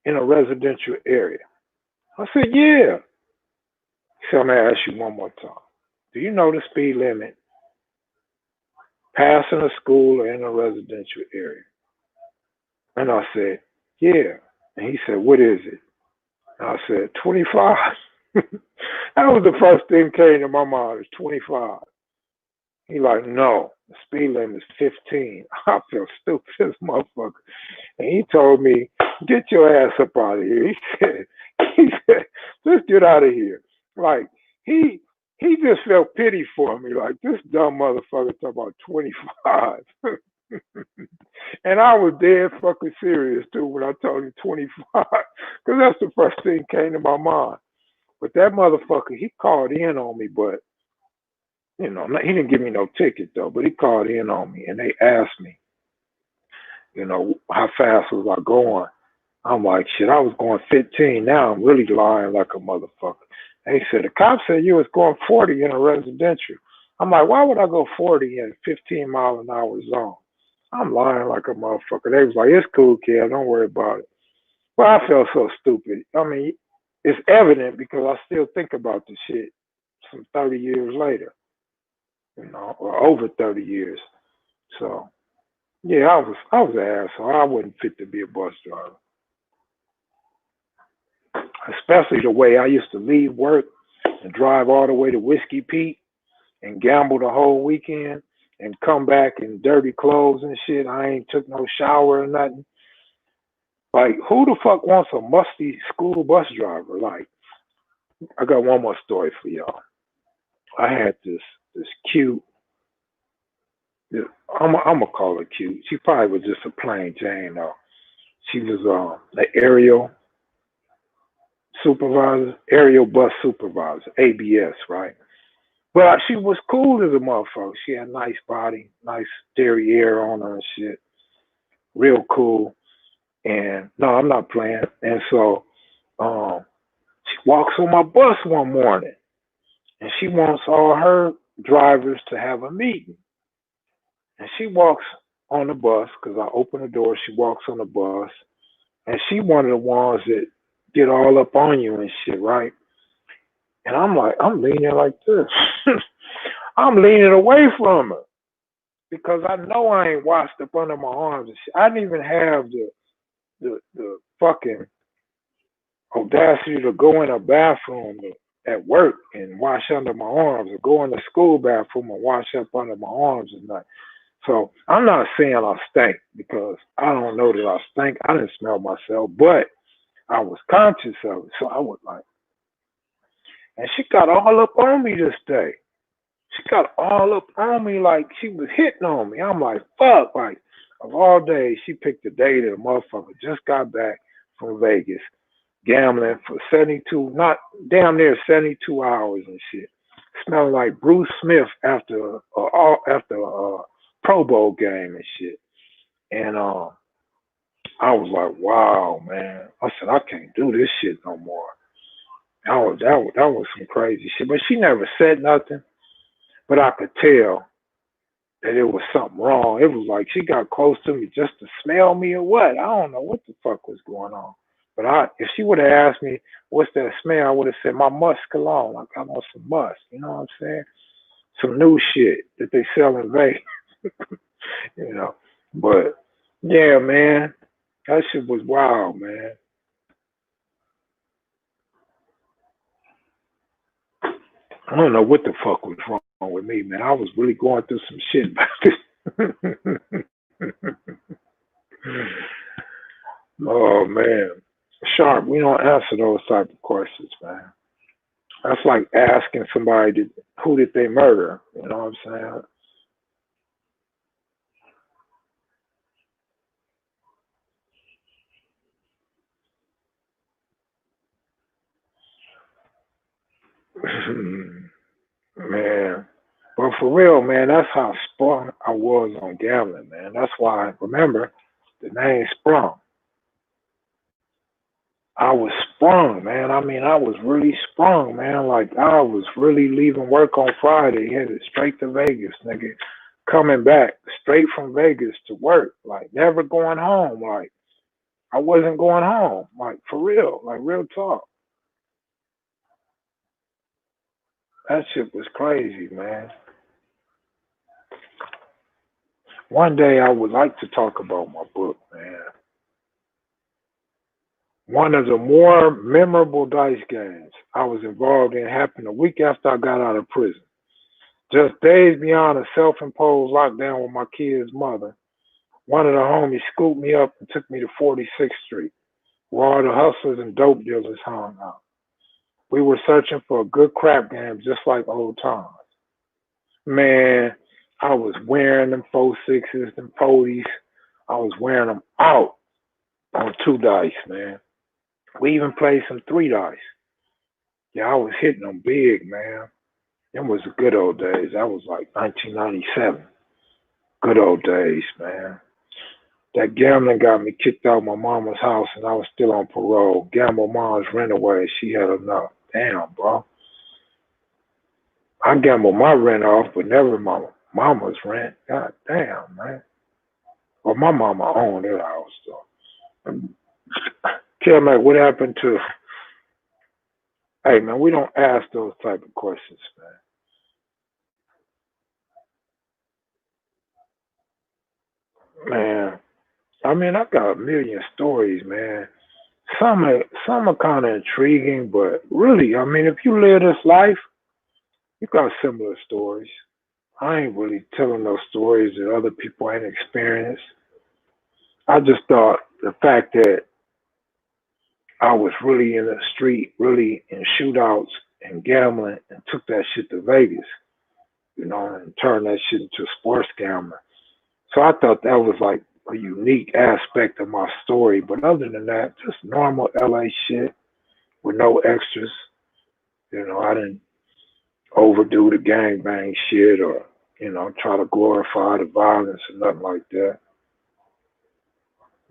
in a residential area? I said, yeah. He said, I'm going to ask you one more time. Do you know the speed limit passing a school or in a residential area? And I said, yeah. And he said, what is it? And I said, 25. That was the first thing came to my mind, is 25. He like, no, the speed limit is 15. I feel stupid as a motherfucker. And he told me, get your ass up out of here. He said, just get out of here. Like, he just felt pity for me. Like, this dumb motherfucker talking about 25. And I was dead fucking serious too when I told him 25. Because that's the first thing came to my mind. But that motherfucker, he called in on me, but, you know, he didn't give me no ticket though, but he called in on me and they asked me, you know, how fast was I going? I'm like, shit, I was going 15. Now I'm really lying like a motherfucker. They said, the cop said you was going 40 in a residential. I'm like, why would I go 40 in a 15 mile an hour zone? I'm lying like a motherfucker. They was like, it's cool, kid. Don't worry about it. Well, I felt so stupid. I mean, it's evident because I still think about the shit some 30 years later, you know, or over 30 years. So, yeah, I was an asshole. I wasn't fit to be a bus driver. Especially the way I used to leave work and drive all the way to Whiskey Peak and gamble the whole weekend and come back in dirty clothes and shit. I ain't took no shower or nothing. Like, who the fuck wants a musty school bus driver? Like, I got one more story for y'all. I had this cute, I'm gonna call her cute. She probably was just a plain Jane though. She was the aerial bus supervisor, ABS, right? But she was cool as a motherfucker. She had a nice body, nice derriere on her and shit. Real cool. And no, I'm not playing. And so she walks on my bus one morning and she wants all her drivers to have a meeting. And she walks on the bus because I open the door. She walks on the bus and she one of the ones that get all up on you and shit, right? And I'm like, I'm leaning like this. I'm leaning away from her because I know I ain't washed up under my arms and shit. I didn't even have the fucking audacity to go in a bathroom at work and wash under my arms, or go in the school bathroom and wash up under my arms and nothing. So I'm not saying I stink because I don't know that I stink. I didn't smell myself, but I was conscious of it. So I was like, and she got all up on me this day. She got all up on me like she was hitting on me. I'm like, fuck, like, of all days, she picked the day that a motherfucker just got back from Vegas, gambling for 72, not damn near 72 hours and shit. Smelling like Bruce Smith after a Pro Bowl game and shit. And I was like, wow, man. I said, I can't do this shit no more. That was some crazy shit. But she never said nothing. But I could tell that it was something wrong. It was like she got close to me just to smell me or what. I don't know what the fuck was going on. But if she would have asked me, what's that smell, I would have said, my musk cologne. Like, I want some musk. You know what I'm saying? Some new shit that they sell in Vegas. You know. But, yeah, man. That shit was wild, man. I don't know what the fuck was wrong with me, man. I was really going through some shit back then. Oh, man. Sharp, we don't answer those type of questions, man. That's like asking somebody, who did they murder? You know what I'm saying? Man. But for real, man, that's how sprung I was on gambling, man. That's why, remember, the name Sprung. I was sprung, man. I mean, I was really sprung, man. Like, I was really leaving work on Friday, headed straight to Vegas, nigga. coming back straight from Vegas to work, like never going home. Like I wasn't going home, like for real, like real talk. That shit was crazy, man. One day I would like to talk about my book, man. One of the more memorable dice games I was involved in happened a week after I got out of prison. Just days beyond a self-imposed lockdown with my kid's mother, one of the homies scooped me up and took me to 46th Street, where all the hustlers and dope dealers hung out. We were searching for a good crap game just like old times. Man, I was wearing them 4 6s, them 40s. I was wearing them out on 2 dice, man. We even played some 3 dice. Yeah, I was hitting them big, man. Them was the good old days. That was like 1997. Good old days, man. That gambling got me kicked out of my mama's house and I was still on parole. Gambled mom's rent away. She had enough. Damn, bro. I gambled my rent off, but never my mama's rent. God damn, man. Well, my mama owned that house, though. Tell me, what happened to... Hey, man, we don't ask those type of questions, man. Man, I mean, I got a million stories, man. Some are kind of intriguing, but really, I mean, if you live this life, you got similar stories. I ain't really telling those stories that other people ain't experienced. I just thought the fact that I was really in the street, really in shootouts and gambling, and took that shit to Vegas, and turned that shit into sports gambling. So I thought that was like a unique aspect of my story. But other than that, just normal LA shit with no extras. I didn't overdo the gangbang shit or, try to glorify the violence or nothing like that.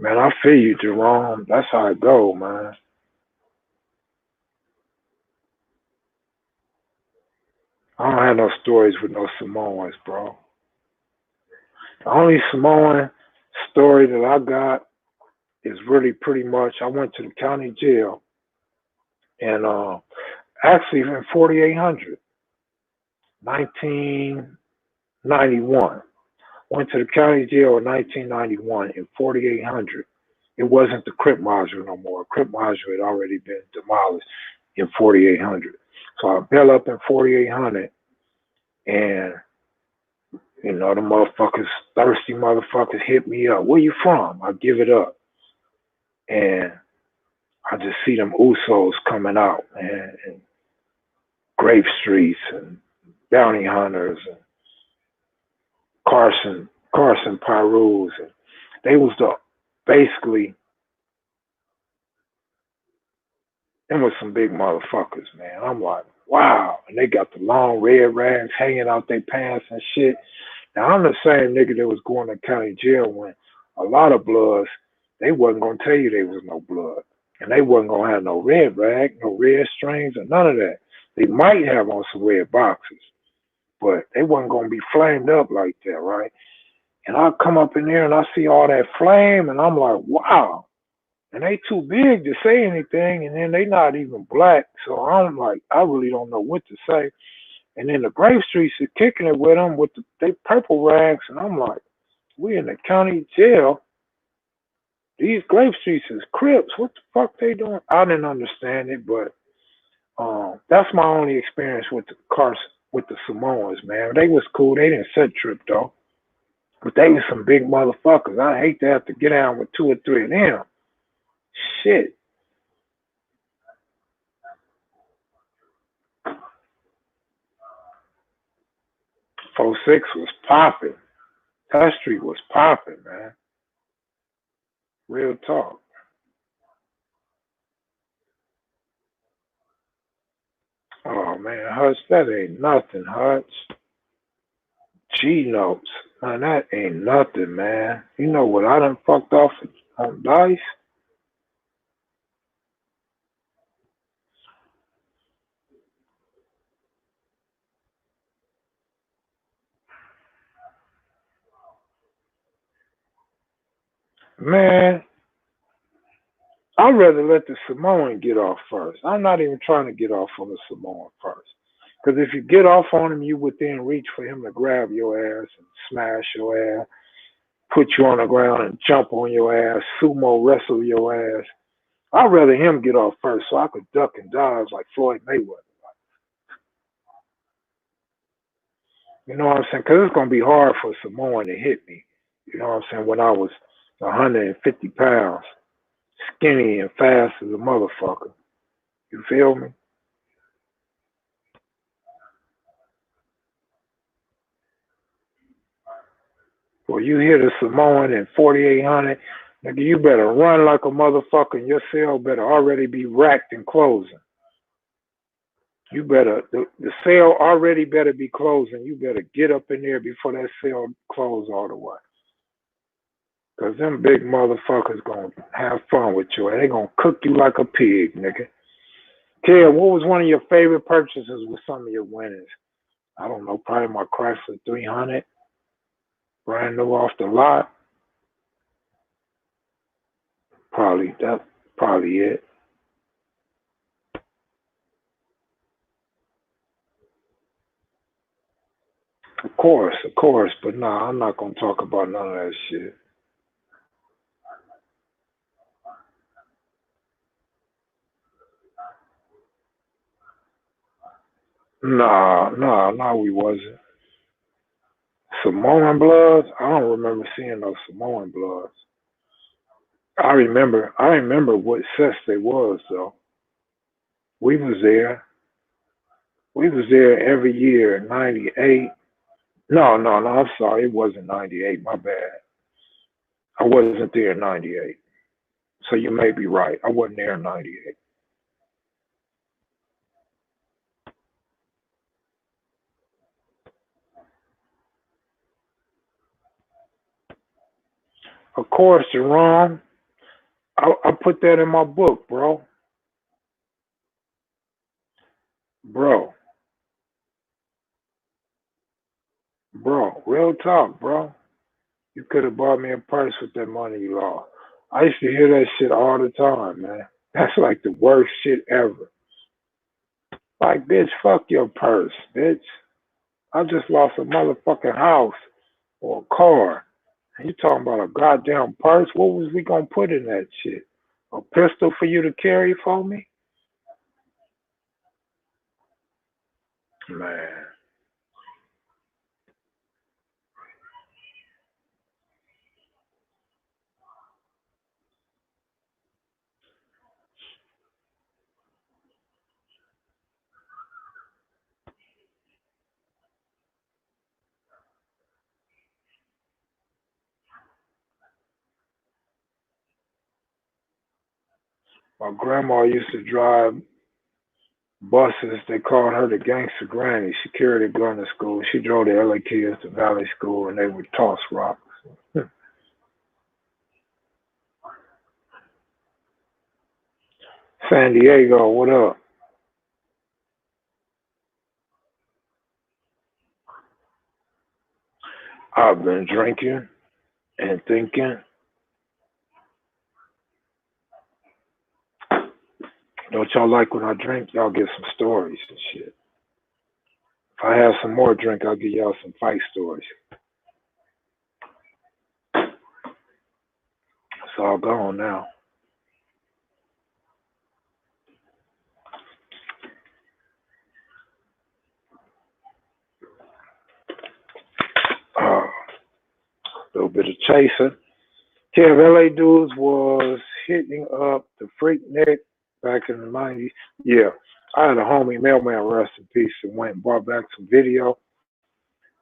Man, I feel you, Jerome. That's how it go, man. I don't have no stories with no Samoans, bro. The only Samoan story that I got is really pretty much I went to the county jail and actually in 4800, 1991. Went to the county jail in 1991 in 4800. It wasn't the Crip module no more. Crip module had already been demolished in 4800. So I bailed up in 4800 and the motherfuckers, thirsty motherfuckers hit me up. Where you from? I give it up. And I just see them Usos coming out, man, and Grape Streets and Bounty Hunters and Carson Pyrus. And they was basically, them was some big motherfuckers, man. I'm like, wow. And they got the long red rags hanging out their pants and shit. Now, I'm the same nigga that was going to county jail when a lot of bloods, they wasn't going to tell you there was no blood. And they wasn't going to have no red rag, no red strings, or none of that. They might have on some red boxes, but they wasn't going to be flamed up like that, right? And I come up in there and I see all that flame, and I'm like, wow. And they too big to say anything, and then they not even black. So I'm like, I really don't know what to say. And then the Grave Streets is kicking it with them with they purple rags, and I'm like, we in the county jail. These Grave Streets is Crips. What the fuck they doing? I didn't understand it, but that's my only experience with the Samoans, man. They was cool. They didn't set trip though, but they was some big motherfuckers. I hate to have to get down with 2 or 3 of them. Shit. 4-6 was popping. That street was popping, man. Real talk. Oh man, Hutch, that ain't nothing, Hutch. G notes. Man, that ain't nothing, man. You know what I done fucked off on dice? Man, I'd rather let the Samoan get off first. I'm not even trying to get off on the Samoan first. Because if you get off on him, you within reach for him to grab your ass and smash your ass, put you on the ground and jump on your ass, sumo wrestle your ass. I'd rather him get off first so I could duck and dodge like Floyd Mayweather. You know what I'm saying? Because it's going to be hard for Samoan to hit me. You know what I'm saying? When I was 150 pounds, skinny and fast as a motherfucker. You feel me? Well, you hit a Samoan in 4,800, nigga, you better run like a motherfucker and your cell better already be racked and closing. You better, the cell already better be closing. You better get up in there before that cell close all the way. Because them big motherfuckers going to have fun with you. They going to cook you like a pig, nigga. Kid, what was one of your favorite purchases with some of your winnings? I don't know, probably my Chrysler 300, brand new off the lot. Probably it. Of course, but nah, I'm not gonna talk about none of that shit. Nah, we wasn't. Samoan Bloods? I don't remember seeing no Samoan Bloods. I remember what sets they was though. We was there. We was there every year, 98. No, I'm sorry, it wasn't 98, my bad. I wasn't there in 98. So you may be right. I wasn't there in 98. Of course, Jerome. I put that in my book, bro. Bro, real talk, bro. You could have bought me a purse with that money you lost. I used to hear that shit all the time, man. That's like the worst shit ever. Like, bitch, fuck your purse, bitch. I just lost a motherfucking house or a car. And you talking about a goddamn purse? What was we gonna put in that shit? A pistol for you to carry for me? Man. My grandma used to drive buses. They called her the gangster granny. She carried a gun to school. She drove the LA kids to Valley School and they would toss rocks. San Diego, what up? I've been drinking and thinking. Don't y'all like when I drink? Y'all get some stories and shit. If I have some more drink, I'll give y'all some fight stories. It's all gone now. A little bit of chaser. Kev, LA Dudes was hitting up the Freaknik back in the 90s. Yeah, I had a homie, mailman, rest in peace, and went and brought back some video.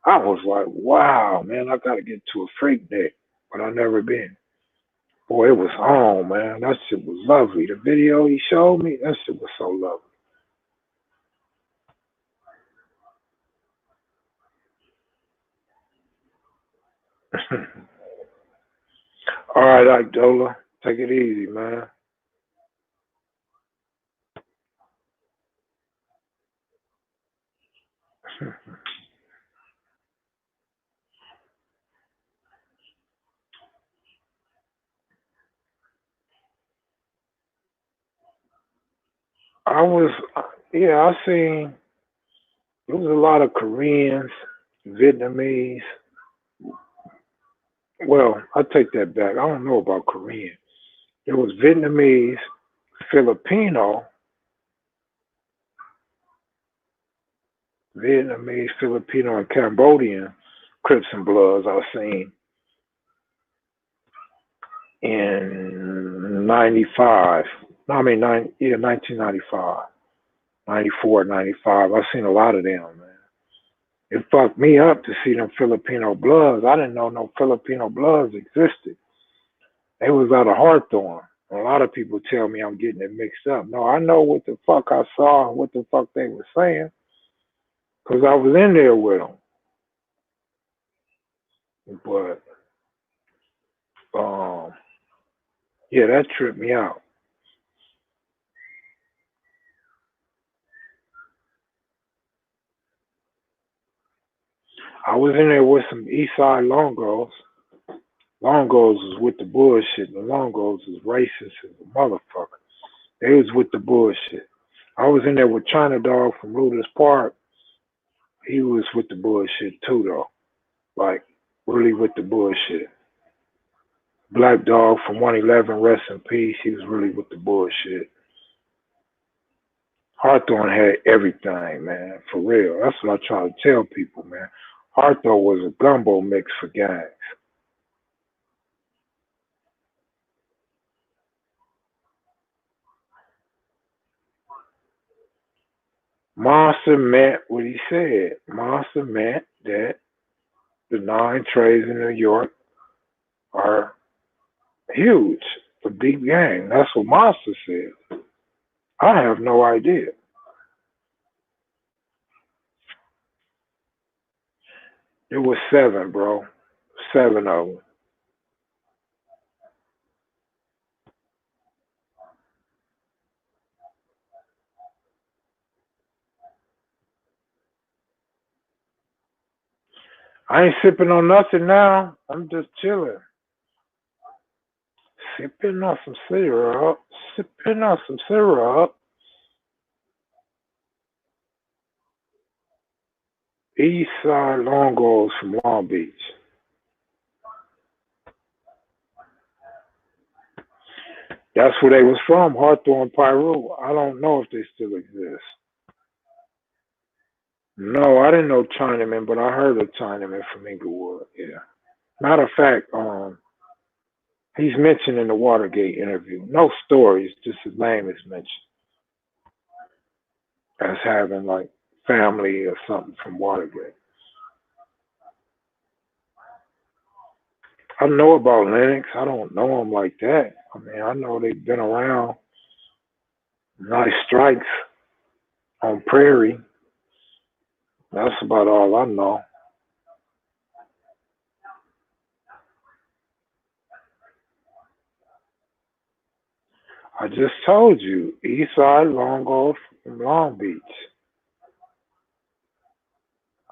I was like, wow, man, I got to get to a Freaknik, but I never been. Boy, it was on, man. That shit was lovely. The video he showed me, that shit was so lovely. All right, Ike Dola, take it easy, man. I was, yeah, I seen, there was a lot of Koreans, Vietnamese. Well, I take that back. I don't know about Korean. There was Vietnamese, Filipino, and Cambodian Crips and Bloods I seen in 95. No, I mean, 1995, 94, 95. I seen a lot of them, man. It fucked me up to see them Filipino Bloods. I didn't know no Filipino Bloods existed. They was out of Hawthorne. A lot of people tell me I'm getting it mixed up. No, I know what the fuck I saw and what the fuck they were saying because I was in there with them. But, yeah, that tripped me out. I was in there with some Eastside Longos. Longos was with the bullshit. The Longos is racist as a motherfucker. They was with the bullshit. I was in there with China Dog from Ludus Park. He was with the bullshit too, though. Like, really with the bullshit. Black Dog from 111, rest in peace. He was really with the bullshit. Hawthorne had everything, man, for real. That's what I try to tell people, man. Hawthorne was a gumbo mix for gangs. Monster meant what he said. Monster meant that the 9 trades in New York are huge, a big gang. That's what Monster said. I have no idea. It was 7, bro. 7 of them. I ain't sipping on nothing now. I'm just chilling. Sipping on some syrup. Sipping on some syrup. East Side Longos from Long Beach. That's where they was from, Hawthorne, Pyru. I don't know if they still exist. No, I didn't know Chinaman, but I heard of Chinaman from Inglewood. Yeah. Matter of fact, he's mentioned in the Watergate interview. No stories, just his name is mentioned as having like family or something from Watergate. I know about Lennox. I don't know them like that. I mean, I know they've been around. Nice strikes on Prairie. That's about all I know. I just told you, Eastside Longo from Long Beach.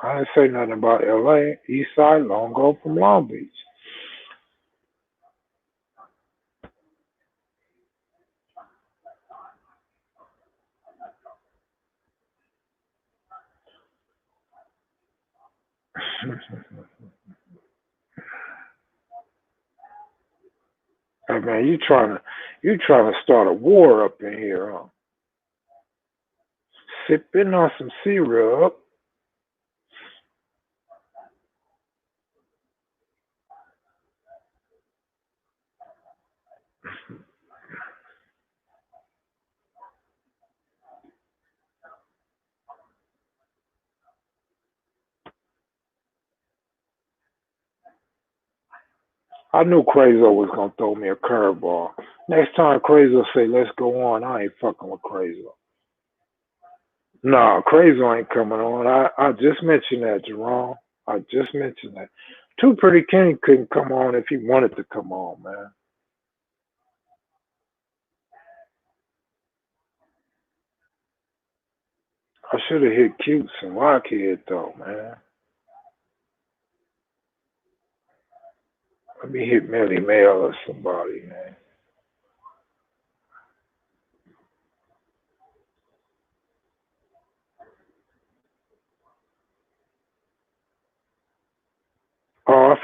I didn't say nothing about LA. Eastside Longo from Long Beach. Hey man, you trying to start a war up in here, huh? Sipping on some syrup. I knew Crazo was gonna throw me a curveball. Next time Crazo say let's go on, I ain't fucking with Crazo. Nah, Crazo ain't coming on. I just mentioned that, Jerome. I just mentioned that. Too Pretty Kenny couldn't come on if he wanted to come on, man. I should have hit Cutes and Rockhead though, man. Let me hit Melly Mel or somebody, man.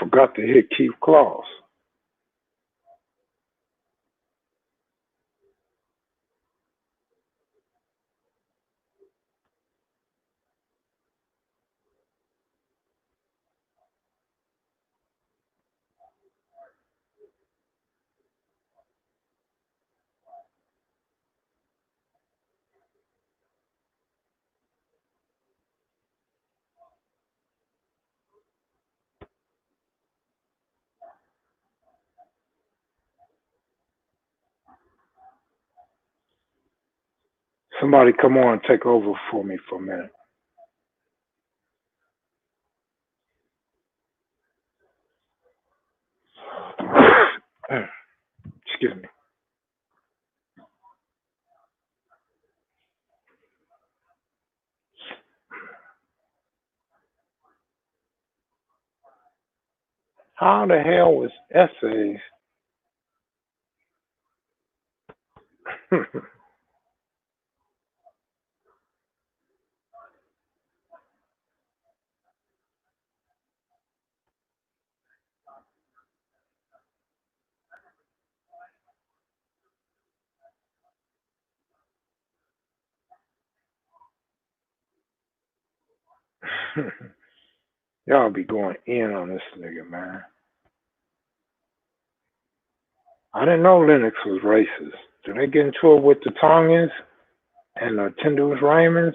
forgot to hit Keith Claus. Somebody come on and take over for me for a minute. Excuse me. How the hell was essays? Y'all be going in on this nigga, man. I didn't know Linux was racist. Did they get into it with the Tongans and the Tyndall's Raymonds?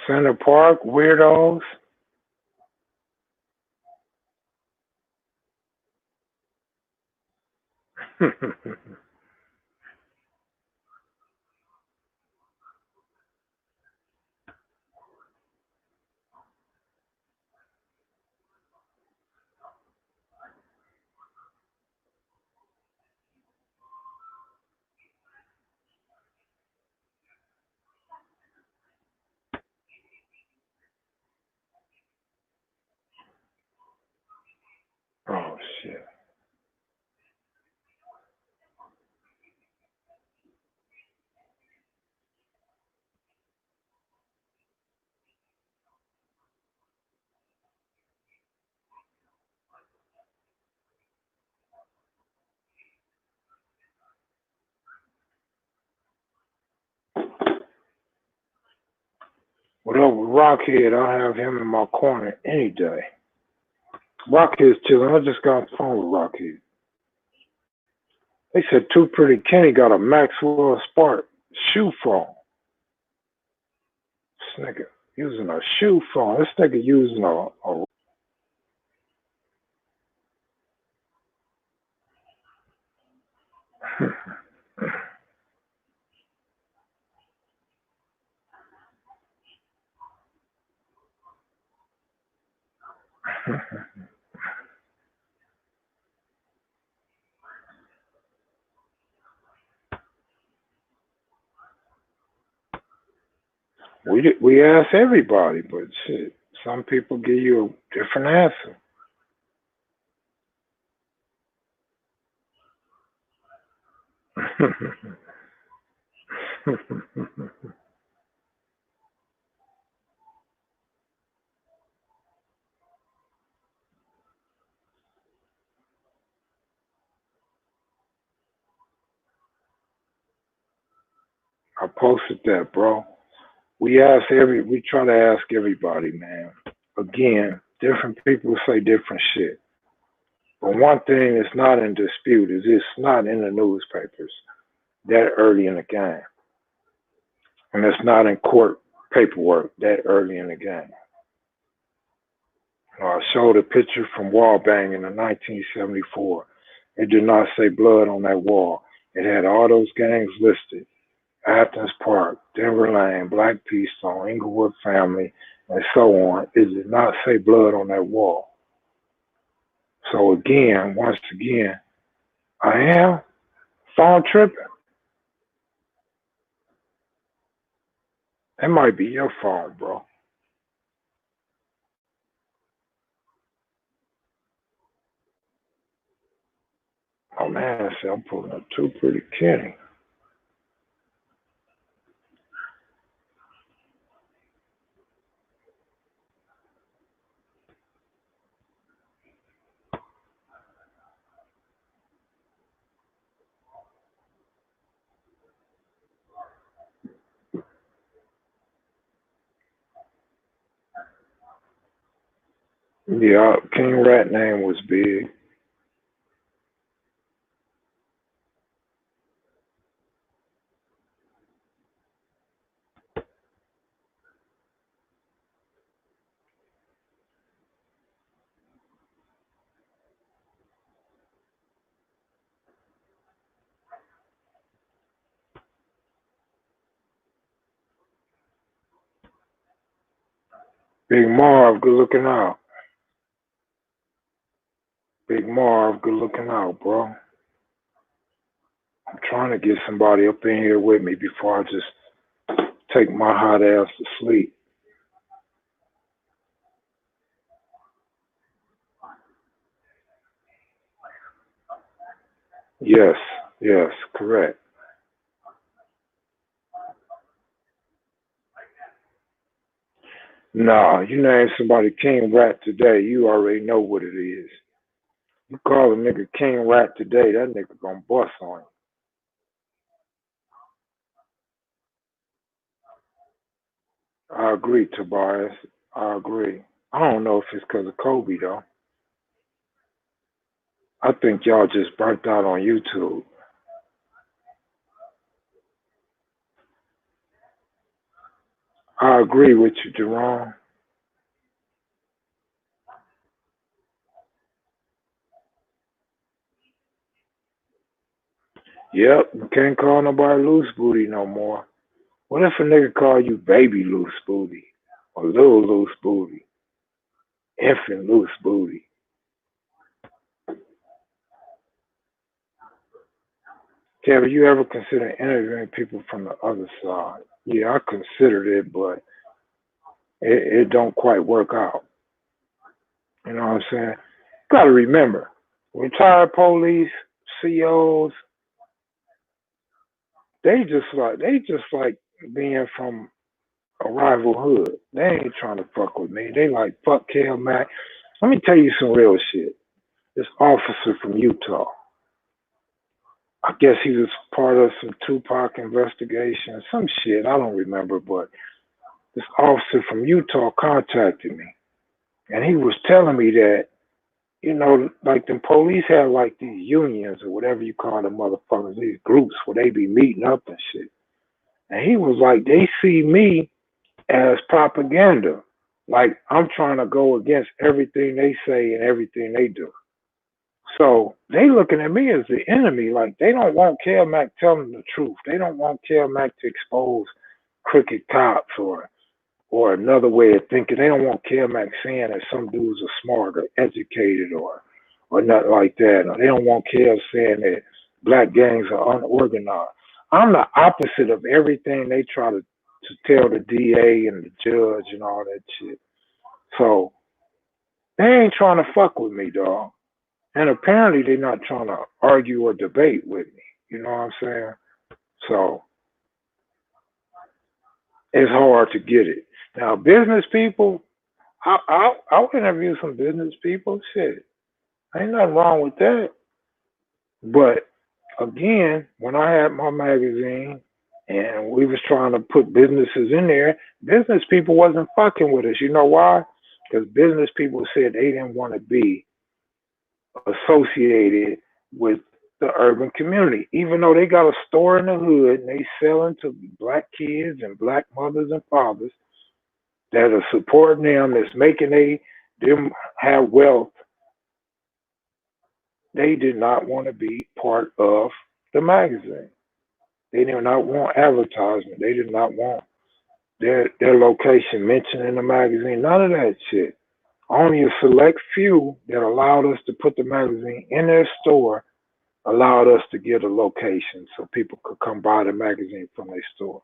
Center Park weirdos? Oh shit. What up with Rockhead? I'll have him in my corner any day. Rockhead's chilling. I just got on the phone with Rockhead. They said Too Pretty Kenny got a Maxwell Spark shoe phone. This nigga using a shoe phone. This nigga using a we ask everybody, but shit, some people give you a different answer. I posted that, bro. We try to ask everybody, man. Again, different people say different shit. But one thing that's not in dispute is it's not in the newspapers that early in the game. And it's not in court paperwork that early in the game. I showed a picture from wall banging in 1974. It did not say blood on that wall. It had all those gangs listed. Athens Park, Denver Lane, Black Peastone, Inglewood Family, and so on. It did not say blood on that wall. So again, once again, I am phone tripping. That might be your phone, bro. Oh man, I said I'm pulling up Too Pretty Kenny. Yeah, King Rat name was big. Big Marv, good looking out. Big Marv, good looking out, bro. I'm trying to get somebody up in here with me before I just take my hot ass to sleep. Yes, yes, correct. Nah, you name somebody King Rat today, you already know what it is. You call a nigga King Rat today, that nigga gonna bust on you. I agree, Tobias. I agree. I don't know if it's because of Kobe though. I think y'all just burnt out on YouTube. I agree with you, Jerome. Yep, you can't call nobody loose booty no more. What if a nigga call you baby loose booty? Or little loose booty? Infant loose booty? Kevin, you ever consider interviewing people from the other side? Yeah, I considered it, but it don't quite work out. You know what I'm saying? Gotta remember, retired police, COs, they just like being from a rival hood. They ain't trying to fuck with me. They like fuck Kel Mac. Let me tell you some real shit. This officer from Utah. I guess he was part of some Tupac investigation, some shit. I don't remember, but this officer from Utah contacted me, and he was telling me that like the police have like these unions or whatever you call them motherfuckers, these groups where they be meeting up and shit. And he was like, they see me as propaganda. Like I'm trying to go against everything they say and everything they do. So they looking at me as the enemy. Like they don't want Kel Mac telling the truth. They don't want Kel Mac to expose crooked cops or another way of thinking. They don't want Kel Mac saying that some dudes are smart or educated or nothing like that. Or they don't want Kel saying that black gangs are unorganized. I'm the opposite of everything they try to tell the DA and the judge and all that shit. So they ain't trying to fuck with me, dog. And apparently they're not trying to argue or debate with me. You know what I'm saying? So it's hard to get it. Now, business people, I'll interview some business people. Shit, ain't nothing wrong with that. But again, when I had my magazine and we was trying to put businesses in there, business people wasn't fucking with us. You know why? Because business people said they didn't want to be associated with the urban community, even though they got a store in the hood and they selling to black kids and black mothers and fathers that are supporting them, that's making them have wealth. They did not want to be part of the magazine. They did not want advertisement. They did not want their location mentioned in the magazine. None of that shit. Only a select few that allowed us to put the magazine in their store allowed us to get a location so people could come buy the magazine from their store.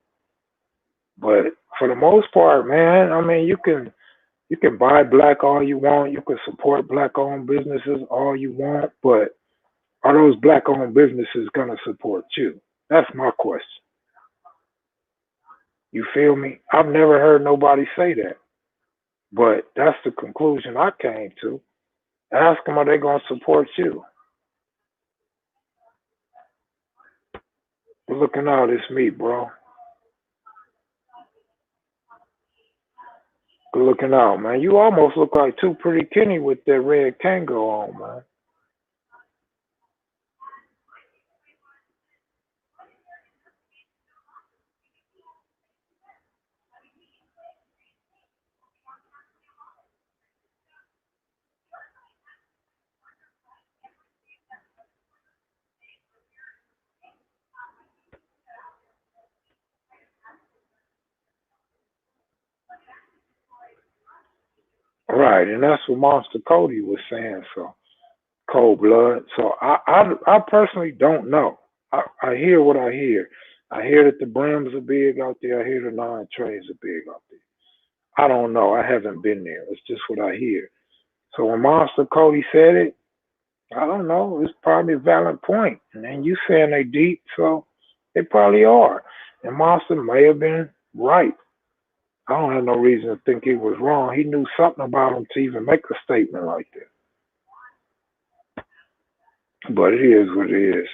But for the most part, man, I mean, you can buy black all you want. You can support black owned businesses all you want, but are those black owned businesses gonna support you? That's my question. You feel me? I've never heard nobody say that, but that's the conclusion I came to. Ask them, are they gonna support you? We're looking out, it's me, bro. Good looking out, man. You almost look like Two Pretty Kenny with that red Kango on, man. Right, and that's what Monster Cody was saying. So cold blood. So I personally don't know. I hear what I hear. I hear that the brims are big out there. I hear the nine trays are big out there. I don't know. I haven't been there. It's just what I hear. So when Monster Cody said it, I don't know. It's probably a valid point. And then you saying they deep, so they probably are. And Monster may have been right. I don't have no reason to think he was wrong. He knew something about him to even make a statement like that. But it is what it is.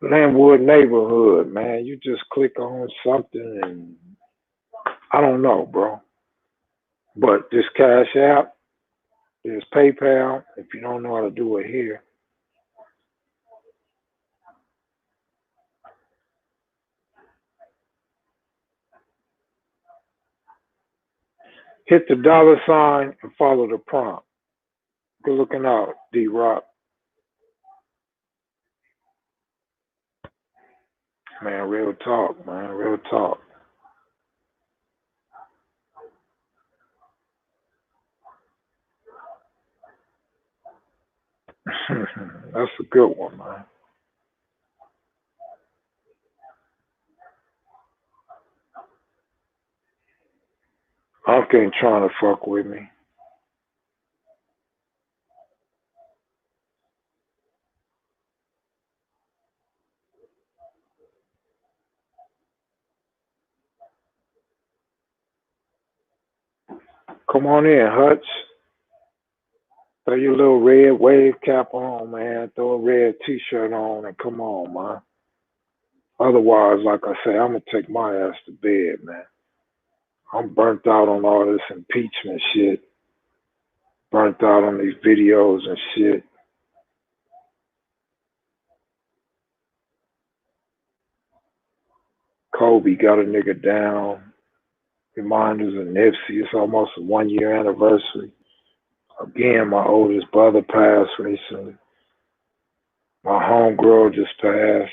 Landwood neighborhood, man. You just click on something and I don't know, bro. But this Cash App, there's PayPal. If you don't know how to do it here, hit the dollar sign and follow the prompt. Good looking out, D Rock. Man, real talk, man. Real talk. That's a good one, man. Unc ain't trying to fuck with me. Come on in, Hutch. Throw your little red wave cap on, man. Throw a red t-shirt on and come on, man. Otherwise, like I say, I'm gonna take my ass to bed, man. I'm burnt out on all this impeachment shit. Burnt out on these videos and shit. Kobe got a nigga down. Reminders of Nipsey. It's almost a 1 year anniversary. Again, my oldest brother passed recently. My homegirl just passed.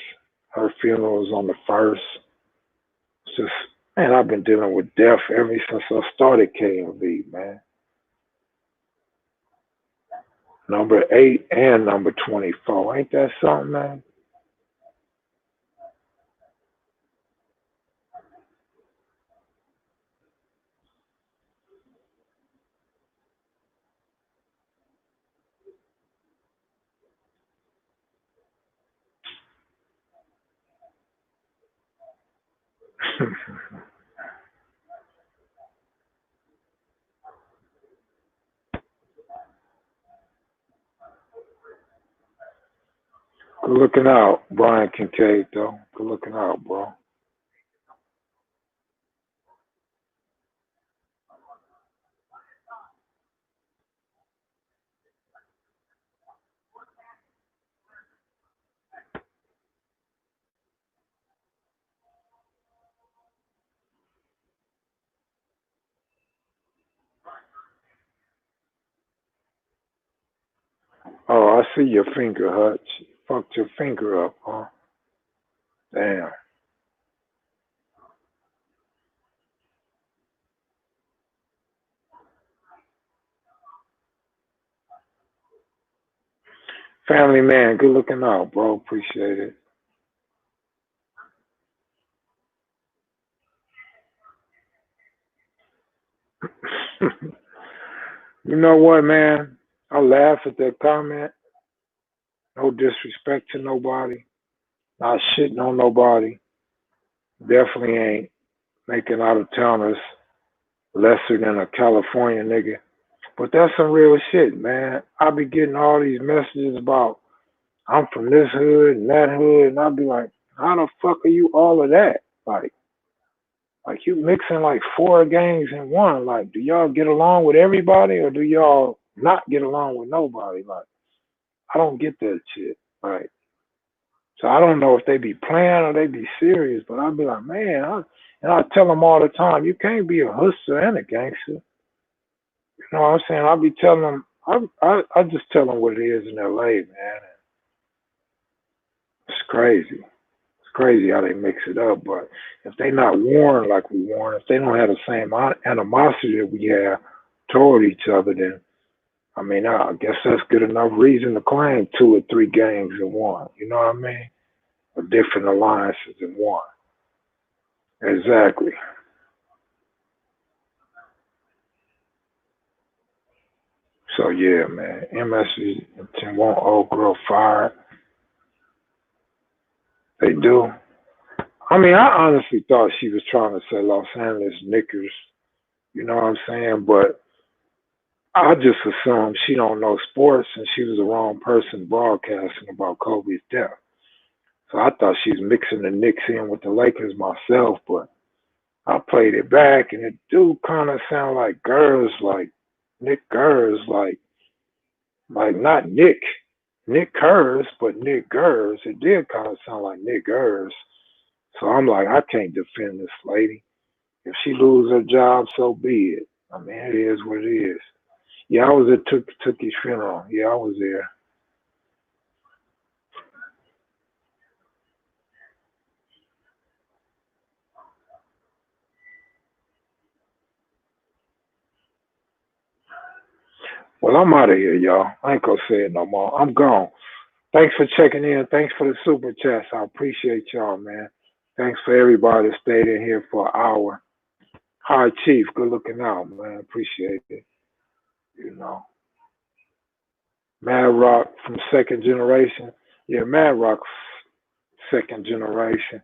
Her funeral was on the 1st. It's just, man, I've been dealing with death ever since I started KMV, man. Number 8 and number 24. Ain't that something, man? Good looking out, Brian Kincaid, though. Good looking out, bro. Oh, I see your finger, Hutch. Fucked your finger up, huh? Damn. Family man, good looking out, bro. Appreciate it. You know what, man? I laugh at that comment. No disrespect to nobody. Not shitting on nobody. Definitely ain't making out of towners lesser than a California nigga. But that's some real shit, man. I be getting all these messages about I'm from this hood and that hood, and I be like, how the fuck are you all of that? Like, Like you mixing like four gangs in one. Like, do y'all get along with everybody or do y'all not get along with nobody? Like, I don't get that shit. Like, so I don't know if they be playing or they be serious, but I'll be like, man, and I tell them all the time, you can't be a hustler and a gangster. You know what I'm saying? I'll be telling them, I just tell them what it is in LA, man. It's crazy. It's crazy how they mix it up. But if they not warned like we warn, if they don't have the same animosity that we have toward each other, then I mean, I guess that's good enough reason to claim two or three gangs in one. You know what I mean? Or different alliances in one. Exactly. So yeah, man. MSC want old girl fired. They do. I mean, I honestly thought she was trying to say Los Angeles Knickers. You know what I'm saying? But I just assumed she don't know sports and she was the wrong person broadcasting about Kobe's death. So I thought she was mixing the Knicks in with the Lakers myself, but I played it back and it do kind of sound like Gers, like Nick Gers, like not Nick Gers, but Nick Gers. It did kind of sound like Nick Gers. So I'm like, I can't defend this lady. If she lose her job, so be it. I mean, it is what it is. Yeah, I was at Tookie's funeral. Yeah, I was there. Well, I'm out of here, y'all. I ain't gonna say it no more. I'm gone. Thanks for checking in. Thanks for the super chats. I appreciate y'all, man. Thanks for everybody that stayed in here for an hour. Hi, Chief. Good looking out, man. Appreciate it. You know, Mad Rock from second generation. Yeah, Mad Rock's second generation.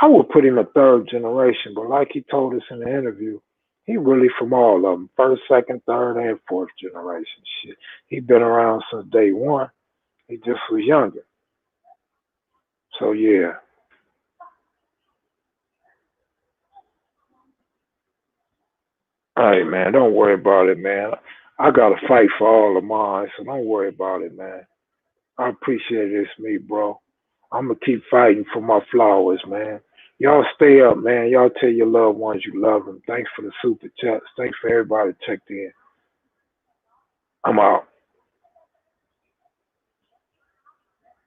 I would put him a third generation, but like he told us in the interview, he really from all of them. First, second, third, and fourth generation. Shit. He been around since day one. He just was younger. So yeah. All right, man. Don't worry about it, man. I got to fight for all of mine, so don't worry about it, man. I appreciate it. It's me, bro. I'm going to keep fighting for my flowers, man. Y'all stay up, man. Y'all tell your loved ones you love them. Thanks for the super chats. Thanks for everybody that checked in. I'm out.